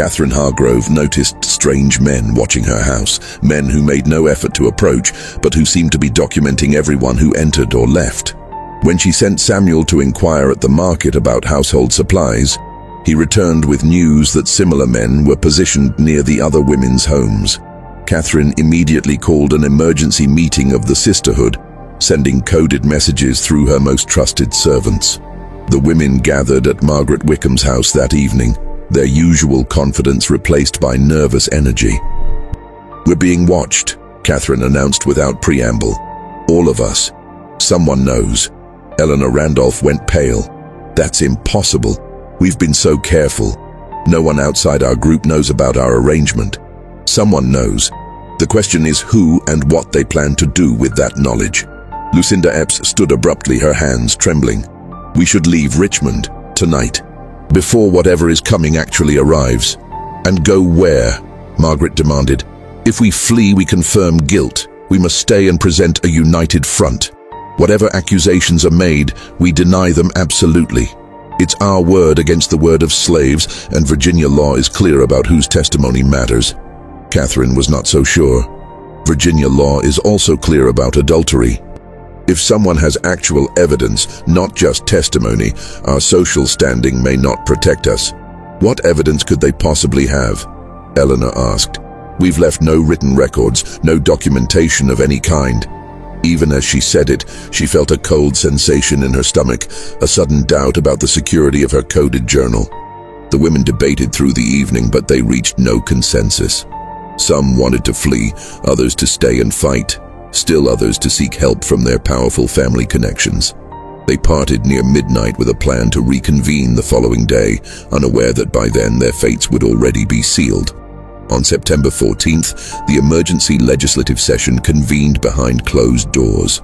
Catherine Hargrove noticed strange men watching her house, men who made no effort to approach, but who seemed to be documenting everyone who entered or left. When she sent Samuel to inquire at the market about household supplies, he returned with news that similar men were positioned near the other women's homes. Catherine immediately called an emergency meeting of the sisterhood, sending coded messages through her most trusted servants. The women gathered at Margaret Wickham's house that evening, their usual confidence replaced by nervous energy. "We're being watched," Catherine announced without preamble. "All of us. Someone knows." Eleanor Randolph went pale. "That's impossible. We've been so careful. No one outside our group knows about our arrangement." "Someone knows. The question is who and what they plan to do with that knowledge." Lucinda Epps stood abruptly, her hands trembling. "We should leave Richmond tonight, before whatever is coming actually arrives." "And go where?" Margaret demanded. "If we flee, we confirm guilt. We must stay and present a united front. Whatever accusations are made, we deny them absolutely. It's our word against the word of slaves, and Virginia law is clear about whose testimony matters." Catherine was not so sure. Virginia law is also clear about adultery. If someone has actual evidence, not just testimony, our social standing may not protect us. "What evidence could they possibly have?" Eleanor asked. "We've left no written records, no documentation of any kind." Even as she said it, she felt a cold sensation in her stomach, a sudden doubt about the security of her coded journal. The women debated through the evening, but they reached no consensus. Some wanted to flee, others to stay and fight, still others to seek help from their powerful family connections. They parted near midnight with a plan to reconvene the following day, unaware that by then their fates would already be sealed. On September 14th, the emergency legislative session convened behind closed doors.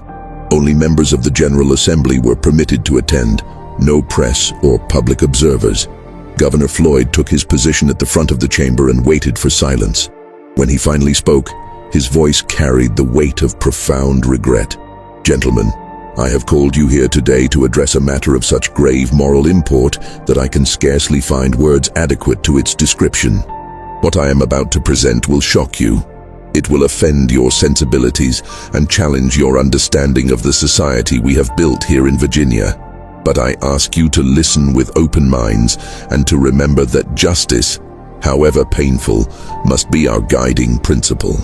Only members of the General Assembly were permitted to attend, no press or public observers. Governor Floyd took his position at the front of the chamber and waited for silence. When he finally spoke, his voice carried the weight of profound regret. "Gentlemen, I have called you here today to address a matter of such grave moral import that I can scarcely find words adequate to its description. What I am about to present will shock you. It will offend your sensibilities and challenge your understanding of the society we have built here in Virginia. But I ask you to listen with open minds and to remember that justice, however painful, must be our guiding principle."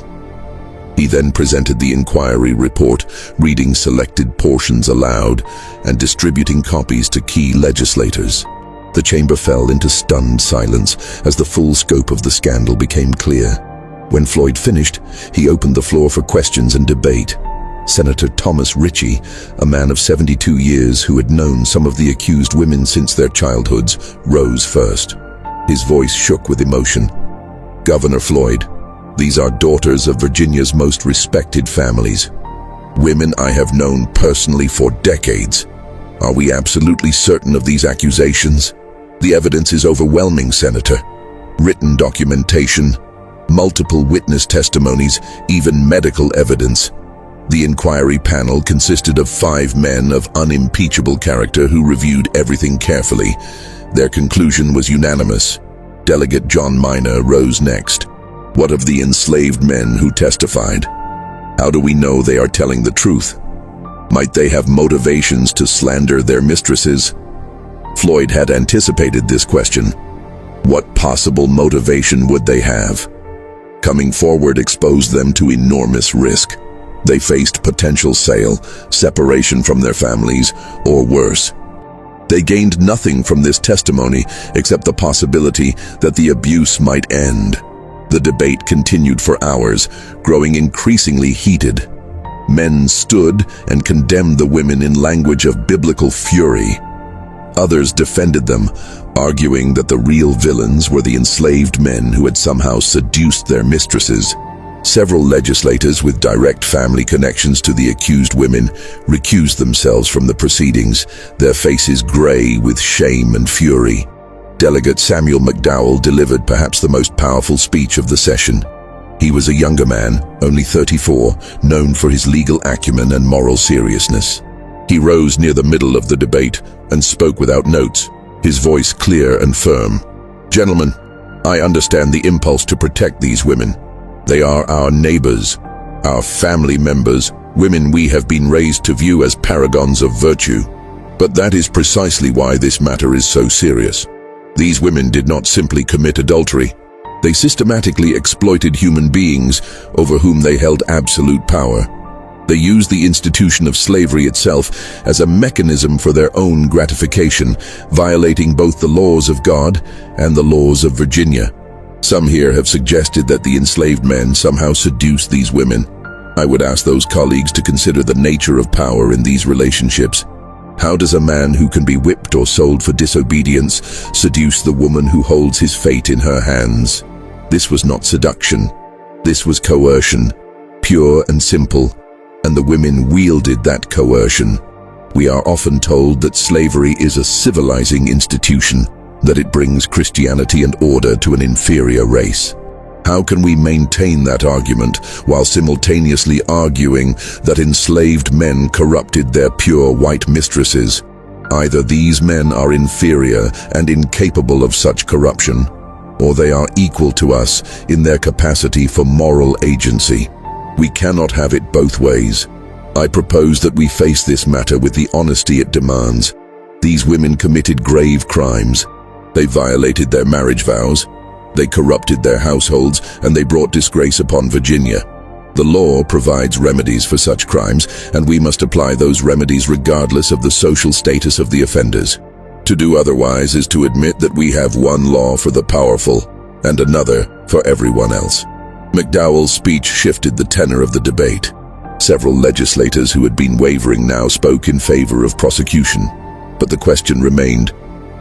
He then presented the inquiry report, reading selected portions aloud and distributing copies to key legislators. The chamber fell into stunned silence as the full scope of the scandal became clear. When Floyd finished, he opened the floor for questions and debate. Senator Thomas Ritchie, a man of 72 years who had known some of the accused women since their childhoods, rose first. His voice shook with emotion. "Governor Floyd, these are daughters of Virginia's most respected families. Women I have known personally for decades. Are we absolutely certain of these accusations? The evidence is overwhelming, Senator. Written documentation, multiple witness testimonies, even medical evidence. The inquiry panel consisted of 5 men of unimpeachable character who reviewed everything carefully. Their conclusion was unanimous. Delegate John Minor rose next. What of the enslaved men who testified? How do we know they are telling the truth? Might they have motivations to slander their mistresses? Floyd had anticipated this question. What possible motivation would they have? Coming forward exposed them to enormous risk. They faced potential sale, separation from their families, or worse. They gained nothing from this testimony except the possibility that the abuse might end. The debate continued for hours, growing increasingly heated. Men stood and condemned the women in language of biblical fury. Others defended them, arguing that the real villains were the enslaved men who had somehow seduced their mistresses. Several legislators with direct family connections to the accused women recused themselves from the proceedings, their faces gray with shame and fury. Delegate Samuel McDowell delivered perhaps the most powerful speech of the session. He was a younger man, only 34, known for his legal acumen and moral seriousness. He rose near the middle of the debate and spoke without notes, his voice clear and firm. "Gentlemen, I understand the impulse to protect these women. They are our neighbors, our family members, women we have been raised to view as paragons of virtue. But that is precisely why this matter is so serious. These women did not simply commit adultery. They systematically exploited human beings over whom they held absolute power. They used the institution of slavery itself as a mechanism for their own gratification, violating both the laws of God and the laws of Virginia. Some here have suggested that the enslaved men somehow seduced these women. I would ask those colleagues to consider the nature of power in these relationships. How does a man who can be whipped or sold for disobedience seduce the woman who holds his fate in her hands? This was not seduction. This was coercion, pure and simple, and the women wielded that coercion. We are often told that slavery is a civilizing institution, that it brings Christianity and order to an inferior race. How can we maintain that argument while simultaneously arguing that enslaved men corrupted their pure white mistresses? Either these men are inferior and incapable of such corruption, or they are equal to us in their capacity for moral agency. We cannot have it both ways. I propose that we face this matter with the honesty it demands. These women committed grave crimes. They violated their marriage vows. They corrupted their households, and they brought disgrace upon Virginia. The law provides remedies for such crimes, and we must apply those remedies regardless of the social status of the offenders. To do otherwise is to admit that we have one law for the powerful and another for everyone else. McDowell's speech shifted the tenor of the debate. Several legislators who had been wavering now spoke in favor of prosecution. But the question remained,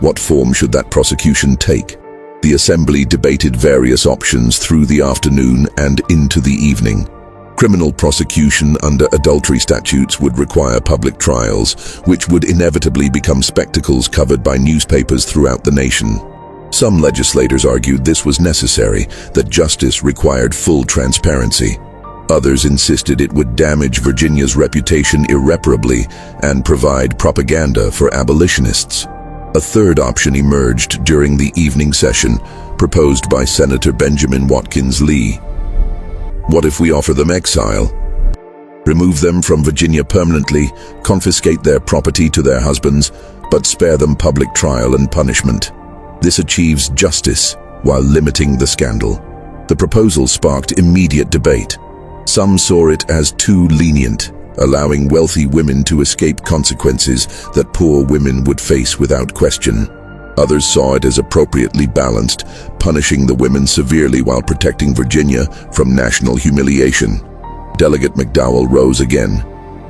what form should that prosecution take? The Assembly debated various options through the afternoon and into the evening. Criminal prosecution under adultery statutes would require public trials, which would inevitably become spectacles covered by newspapers throughout the nation. Some legislators argued this was necessary, that justice required full transparency. Others insisted it would damage Virginia's reputation irreparably and provide propaganda for abolitionists. A third option emerged during the evening session, proposed by Senator Benjamin Watkins Lee. What if we offer them exile? Remove them from Virginia permanently, confiscate their property to their husbands, but spare them public trial and punishment. This achieves justice while limiting the scandal. The proposal sparked immediate debate. Some saw it as too lenient, allowing wealthy women to escape consequences that poor women would face without question. Others saw it as appropriately balanced, punishing the women severely while protecting Virginia from national humiliation. Delegate McDowell rose again.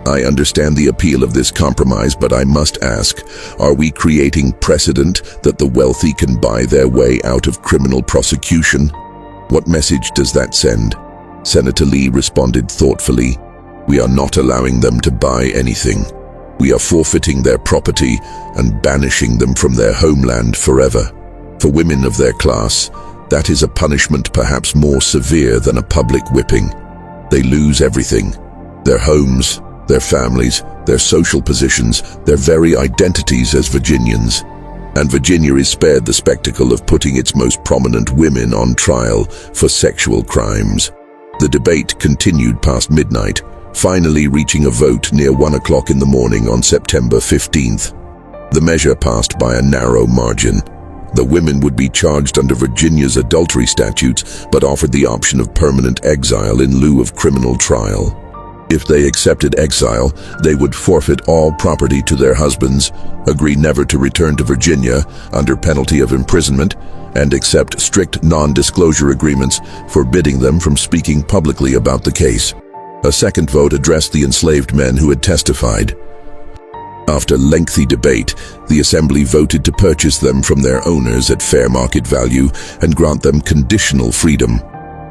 I understand the appeal of this compromise, but I must ask, are we creating precedent that the wealthy can buy their way out of criminal prosecution? What message does that send? Senator Lee responded thoughtfully, we are not allowing them to buy anything. We are forfeiting their property and banishing them from their homeland forever. For women of their class, that is a punishment perhaps more severe than a public whipping. They lose everything: their homes, their families, their social positions, their very identities as Virginians. And Virginia is spared the spectacle of putting its most prominent women on trial for sexual crimes. The debate continued past midnight, finally reaching a vote near 1 o'clock in the morning on September 15th. The measure passed by a narrow margin. The women would be charged under Virginia's adultery statutes, but offered the option of permanent exile in lieu of criminal trial. If they accepted exile, they would forfeit all property to their husbands, agree never to return to Virginia under penalty of imprisonment, and accept strict non-disclosure agreements forbidding them from speaking publicly about the case. A second vote addressed the enslaved men who had testified. After lengthy debate, the Assembly voted to purchase them from their owners at fair market value and grant them conditional freedom.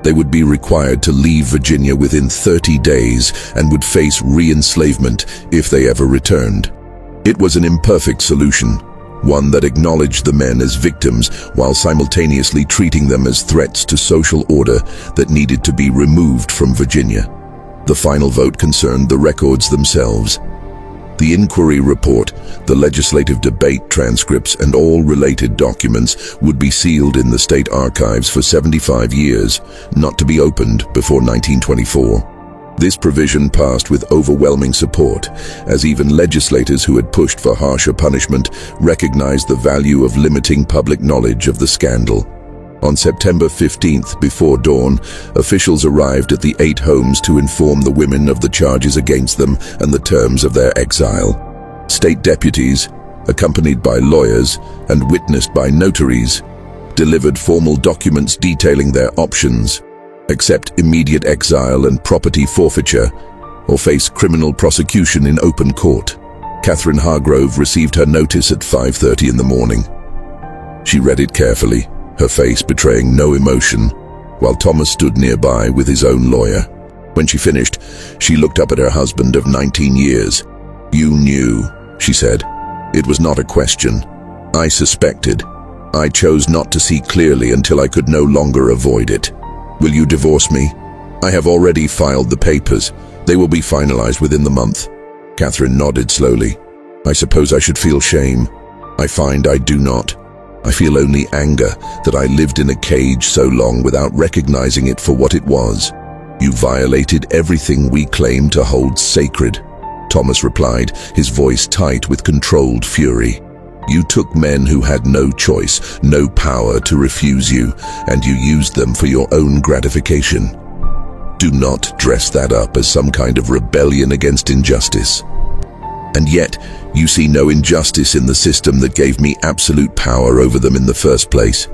They would be required to leave Virginia within 30 days and would face re-enslavement if they ever returned. It was an imperfect solution, one that acknowledged the men as victims while simultaneously treating them as threats to social order that needed to be removed from Virginia. The final vote concerned the records themselves. The inquiry report, the legislative debate transcripts, and all related documents would be sealed in the state archives for 75 years, not to be opened before 1924. This provision passed with overwhelming support, as even legislators who had pushed for harsher punishment recognized the value of limiting public knowledge of the scandal. On September 15th, before dawn, officials arrived at the 8 homes to inform the women of the charges against them and the terms of their exile. State deputies, accompanied by lawyers and witnessed by notaries, delivered formal documents detailing their options: accept immediate exile and property forfeiture, or face criminal prosecution in open court. Catherine Hargrove received her notice at 5:30 in the morning. She read it carefully, her face betraying no emotion, while Thomas stood nearby with his own lawyer. When she finished, she looked up at her husband of 19 years. "You knew," she said. "It was not a question. I suspected. I chose not to see clearly until I could no longer avoid it. Will you divorce me? I have already filed the papers. They will be finalized within the month." Catherine nodded slowly. "I suppose I should feel shame. I find I do not. I feel only anger that I lived in a cage so long without recognizing it for what it was." "You violated everything we claim to hold sacred," Thomas replied, his voice tight with controlled fury. "You took men who had no choice, no power to refuse you, and you used them for your own gratification. Do not dress that up as some kind of rebellion against injustice. And yet, you see no injustice in the system that gave me absolute power over them in the first place.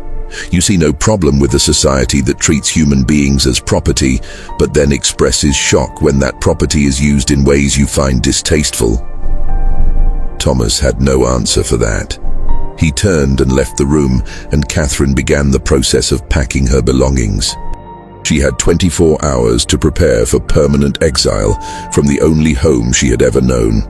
You see no problem with a society that treats human beings as property, but then expresses shock when that property is used in ways you find distasteful." Thomas had no answer for that. He turned and left the room, and Catherine began the process of packing her belongings. She had 24 hours to prepare for permanent exile from the only home she had ever known.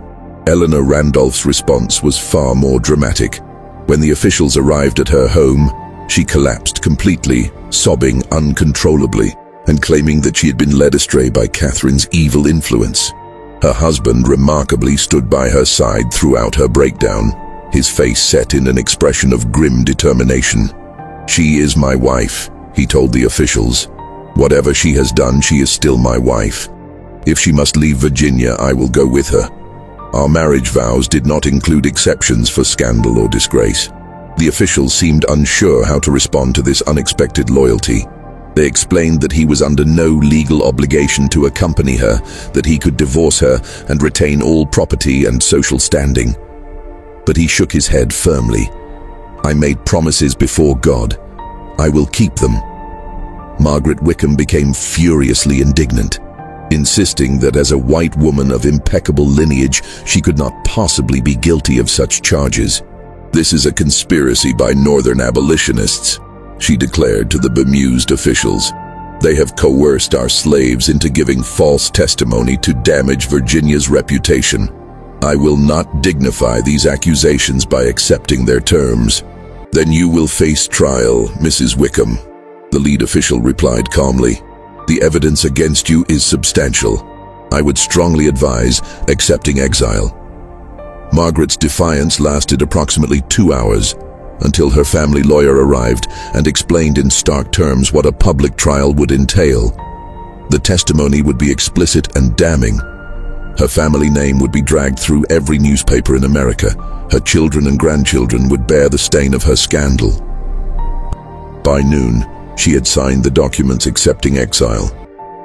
Eleanor Randolph's response was far more dramatic. When the officials arrived at her home, she collapsed completely, sobbing uncontrollably, and claiming that she had been led astray by Catherine's evil influence. Her husband remarkably stood by her side throughout her breakdown, his face set in an expression of grim determination. "She is my wife," he told the officials. "Whatever she has done, she is still my wife. If she must leave Virginia, I will go with her. Our marriage vows did not include exceptions for scandal or disgrace." The officials seemed unsure how to respond to this unexpected loyalty. They explained that he was under no legal obligation to accompany her, that he could divorce her and retain all property and social standing. But he shook his head firmly. "I made promises before God. I will keep them." Margaret Wickham became furiously indignant, insisting that as a white woman of impeccable lineage, she could not possibly be guilty of such charges. "This is a conspiracy by Northern abolitionists," she declared to the bemused officials. "They have coerced our slaves into giving false testimony to damage Virginia's reputation. I will not dignify these accusations by accepting their terms." "Then you will face trial, Mrs. Wickham," the lead official replied calmly. "The evidence against you is substantial. I would strongly advise accepting exile." Margaret's defiance lasted approximately 2 hours, until her family lawyer arrived and explained in stark terms what a public trial would entail. The testimony would be explicit and damning. Her family name would be dragged through every newspaper in America. Her children and grandchildren would bear the stain of her scandal. By noon, she had signed the documents accepting exile.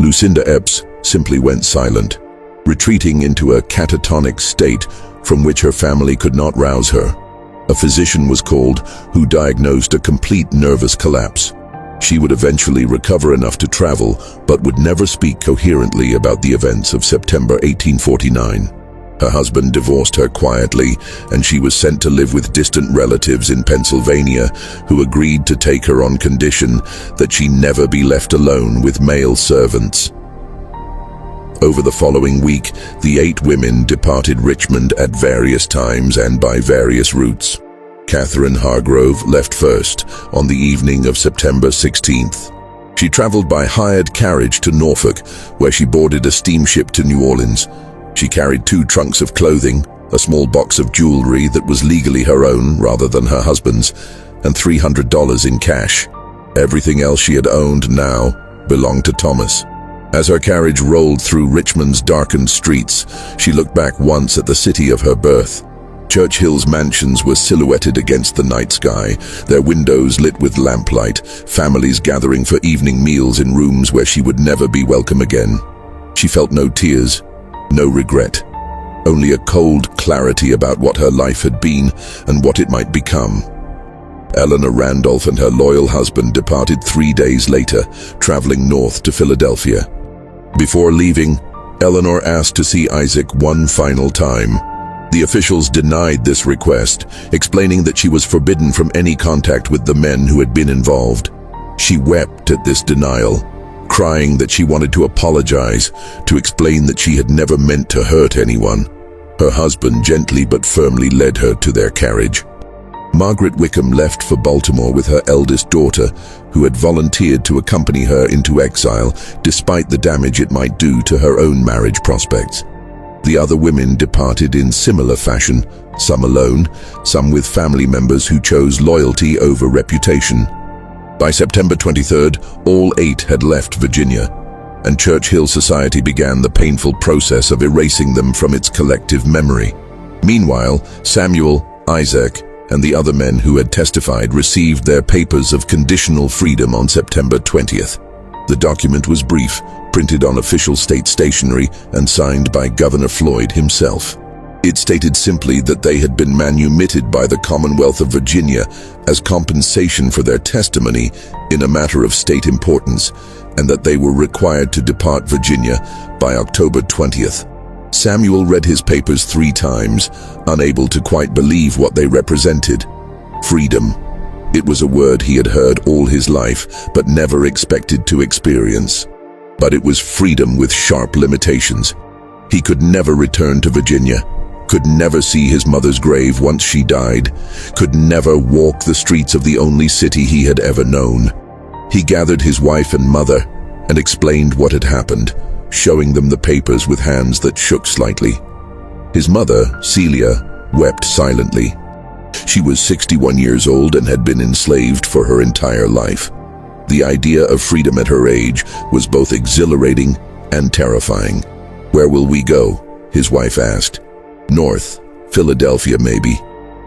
Lucinda Epps simply went silent, retreating into a catatonic state from which her family could not rouse her. A physician was called, who diagnosed a complete nervous collapse. She would eventually recover enough to travel, but would never speak coherently about the events of September 1849. Her husband divorced her quietly, and she was sent to live with distant relatives in Pennsylvania, who agreed to take her on condition that she never be left alone with male servants. Over the following week, the 8 women departed Richmond at various times and by various routes. Catherine Hargrove left first on the evening of September 16th. She traveled by hired carriage to Norfolk, where she boarded a steamship to New Orleans. She carried 2 trunks of clothing, a small box of jewelry that was legally her own rather than her husband's, and $300 in cash. Everything else she had owned now belonged to Thomas. As her carriage rolled through Richmond's darkened streets, she looked back once at the city of her birth. Churchill's mansions were silhouetted against the night sky, their windows lit with lamplight, families gathering for evening meals in rooms where she would never be welcome again. She felt no tears, no regret, only a cold clarity about what her life had been and what it might become. Eleanor Randolph and her loyal husband departed 3 days later, traveling north to Philadelphia. Before leaving, Eleanor asked to see Isaac one final time. The officials denied this request, explaining that she was forbidden from any contact with the men who had been involved. She wept at this denial, crying that she wanted to apologize, to explain that she had never meant to hurt anyone. Her husband gently but firmly led her to their carriage. Margaret Wickham left for Baltimore with her eldest daughter, who had volunteered to accompany her into exile, despite the damage it might do to her own marriage prospects. The other women departed in similar fashion, some alone, some with family members who chose loyalty over reputation. By September 23rd, all 8 had left Virginia, and Churchill society began the painful process of erasing them from its collective memory. Meanwhile, Samuel, Isaac, and the other men who had testified received their papers of conditional freedom on September 20th. The document was brief, printed on official state stationery, and signed by Governor Floyd himself. It stated simply that they had been manumitted by the Commonwealth of Virginia as compensation for their testimony in a matter of state importance, and that they were required to depart Virginia by October 20th. Samuel read his papers 3 times, unable to quite believe what they represented. Freedom. It was a word he had heard all his life, but never expected to experience. But it was freedom with sharp limitations. He could never return to Virginia, could never see his mother's grave once she died, could never walk the streets of the only city he had ever known. He gathered his wife and mother and explained what had happened, showing them the papers with hands that shook slightly. His mother, Celia, wept silently. She was 61 years old and had been enslaved for her entire life. The idea of freedom at her age was both exhilarating and terrifying. "Where will we go?" his wife asked. "North, Philadelphia maybe.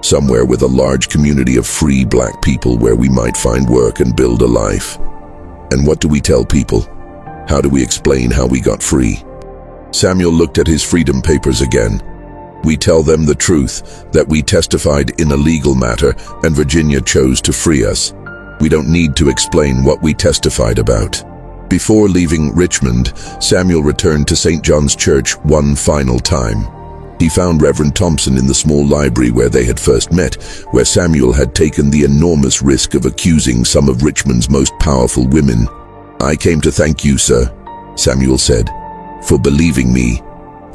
Somewhere with a large community of free black people where we might find work and build a life." "And what do we tell people? How do we explain how we got free?" Samuel looked at his freedom papers again. "We tell them the truth, that we testified in a legal matter and Virginia chose to free us. We don't need to explain what we testified about." Before leaving Richmond, Samuel returned to St. John's Church one final time. He found Reverend Thompson in the small library where they had first met, where Samuel had taken the enormous risk of accusing some of Richmond's most powerful women. "I came to thank you, sir," Samuel said, "for believing me,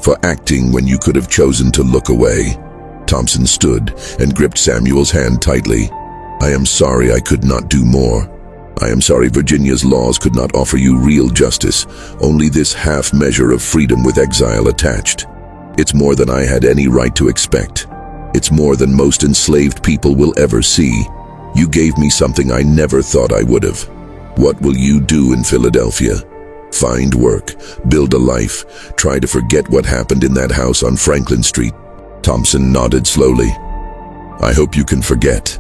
for acting when you could have chosen to look away." Thompson stood and gripped Samuel's hand tightly. "I am sorry I could not do more. I am sorry Virginia's laws could not offer you real justice, only this half measure of freedom with exile attached. It's more than I had any right to expect. It's more than most enslaved people will ever see. You gave me something I never thought I would have. What will you do in Philadelphia? Find work, build a life, try to forget what happened in that house on Franklin Street?" Thompson nodded slowly. "I hope you can forget.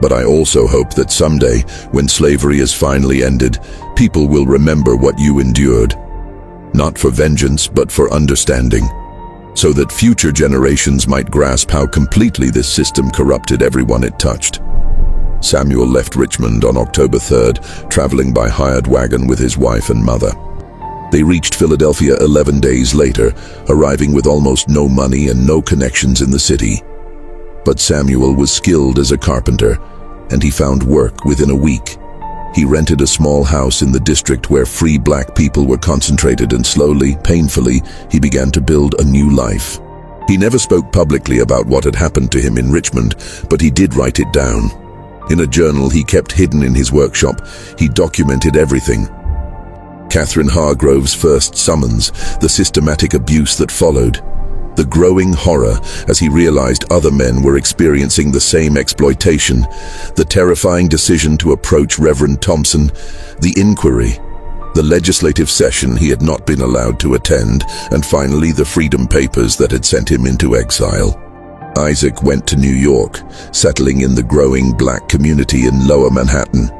But I also hope that someday, when slavery is finally ended, people will remember what you endured. Not for vengeance, but for understanding. So that future generations might grasp how completely this system corrupted everyone it touched." Samuel left Richmond on October 3rd, traveling by hired wagon with his wife and mother. They reached Philadelphia 11 days later, arriving with almost no money and no connections in the city. But Samuel was skilled as a carpenter, and he found work within a week. He rented a small house in the district where free black people were concentrated, and slowly, painfully, he began to build a new life. He never spoke publicly about what had happened to him in Richmond, but he did write it down. In a journal he kept hidden in his workshop, he documented everything. Catherine Hargrove's first summons, the systematic abuse that followed, The growing horror as he realized other men were experiencing the same exploitation, the terrifying decision to approach Reverend Thompson, the inquiry, the legislative session he had not been allowed to attend, and finally the freedom papers that had sent him into exile. Isaac went to New York, settling in the growing black community in Lower Manhattan.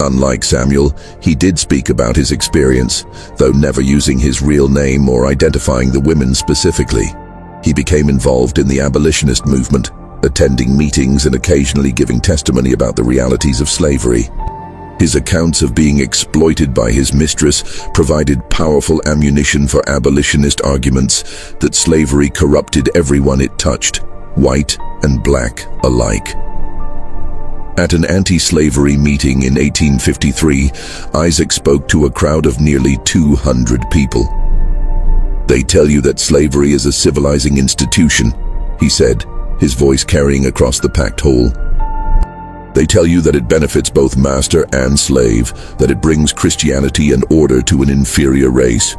Unlike Samuel, he did speak about his experience, though never using his real name or identifying the women specifically. He became involved in the abolitionist movement, attending meetings and occasionally giving testimony about the realities of slavery. His accounts of being exploited by his mistress provided powerful ammunition for abolitionist arguments that slavery corrupted everyone it touched, white and black alike. At an anti-slavery meeting in 1853, Isaac spoke to a crowd of nearly 200 people. "They tell you that slavery is a civilizing institution," he said, his voice carrying across the packed hall. "They tell you that it benefits both master and slave, that it brings Christianity and order to an inferior race.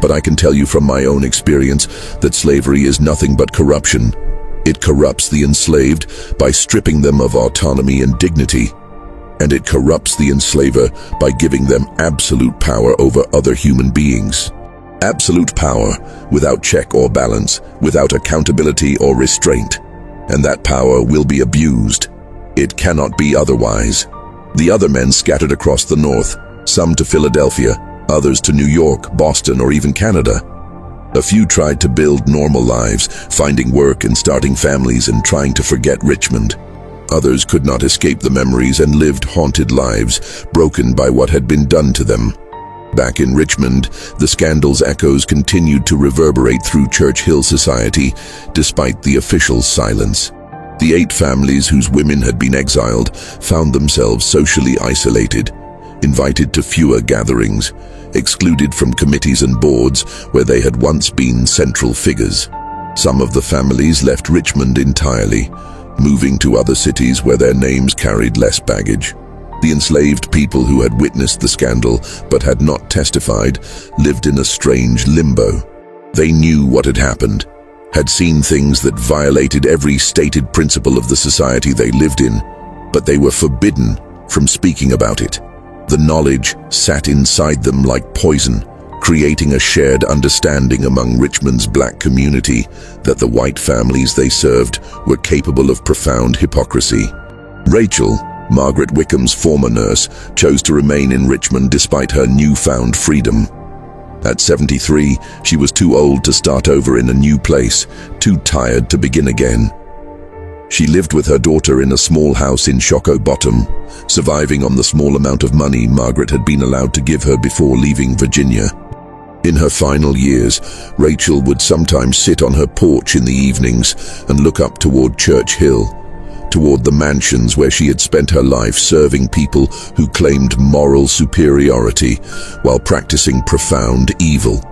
But I can tell you from my own experience that slavery is nothing but corruption. It corrupts the enslaved by stripping them of autonomy and dignity, and it corrupts the enslaver by giving them absolute power over other human beings. Absolute power without check or balance, without accountability or restraint. And that power will be abused. It cannot be otherwise." The other men scattered across the North, some to Philadelphia, others to New York, Boston, or even Canada. A few tried to build normal lives, finding work and starting families and trying to forget Richmond. Others could not escape the memories and lived haunted lives, broken by what had been done to them. Back in Richmond, the scandal's echoes continued to reverberate through Church Hill society, despite the official silence. The 8 families whose women had been exiled found themselves socially isolated, invited to fewer gatherings, excluded from committees and boards where they had once been central figures. Some of the families left Richmond entirely, moving to other cities where their names carried less baggage. The enslaved people who had witnessed the scandal but had not testified lived in a strange limbo. They knew what had happened, had seen things that violated every stated principle of the society they lived in, but they were forbidden from speaking about it. The knowledge sat inside them like poison, creating a shared understanding among Richmond's black community that the white families they served were capable of profound hypocrisy. Rachel, Margaret Wickham's former nurse, chose to remain in Richmond despite her newfound freedom. At 73, she was too old to start over in a new place, too tired to begin again. She lived with her daughter in a small house in Shockoe Bottom, surviving on the small amount of money Margaret had been allowed to give her before leaving Virginia. In her final years, Rachel would sometimes sit on her porch in the evenings and look up toward Church Hill, toward the mansions where she had spent her life serving people who claimed moral superiority while practicing profound evil.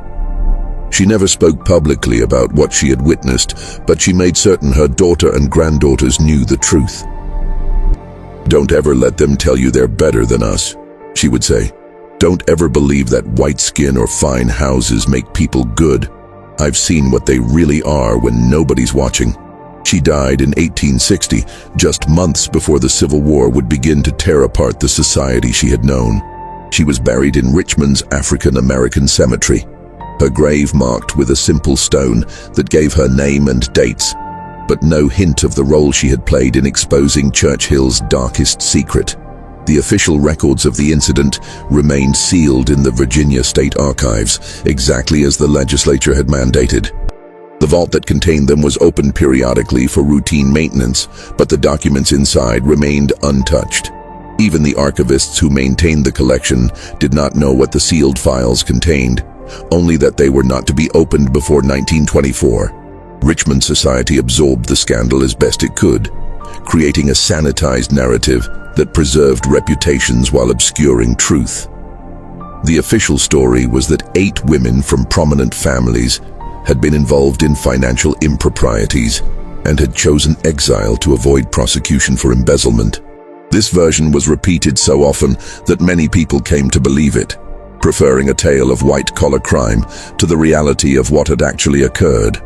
She never spoke publicly about what she had witnessed, but she made certain her daughter and granddaughters knew the truth. "Don't ever let them tell you they're better than us," she would say. "Don't ever believe that white skin or fine houses make people good. I've seen what they really are when nobody's watching." She died in 1860, just months before the Civil War would begin to tear apart the society she had known. She was buried in Richmond's African American cemetery, her grave marked with a simple stone that gave her name and dates, but no hint of the role she had played in exposing Church Hill's darkest secret. The official records of the incident remained sealed in the Virginia State Archives, exactly as the legislature had mandated. The vault that contained them was opened periodically for routine maintenance, but the documents inside remained untouched. Even the archivists who maintained the collection did not know what the sealed files contained, only that they were not to be opened before 1924. Richmond society absorbed the scandal as best it could, creating a sanitized narrative that preserved reputations while obscuring truth. The official story was that 8 women from prominent families had been involved in financial improprieties and had chosen exile to avoid prosecution for embezzlement. This version was repeated so often that many people came to believe it, preferring a tale of white-collar crime to the reality of what had actually occurred.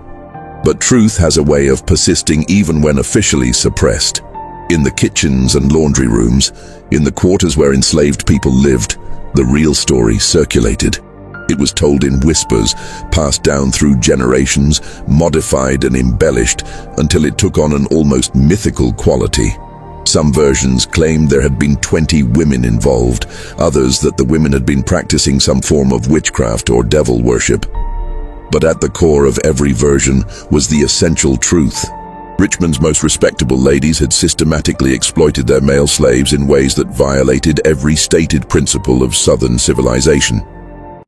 But truth has a way of persisting even when officially suppressed. In the kitchens and laundry rooms, in the quarters where enslaved people lived, the real story circulated. It was told in whispers, passed down through generations, modified and embellished until it took on an almost mythical quality. Some versions claimed there had been 20 women involved, others that the women had been practicing some form of witchcraft or devil worship. But at the core of every version was the essential truth. Richmond's most respectable ladies had systematically exploited their male slaves in ways that violated every stated principle of Southern civilization.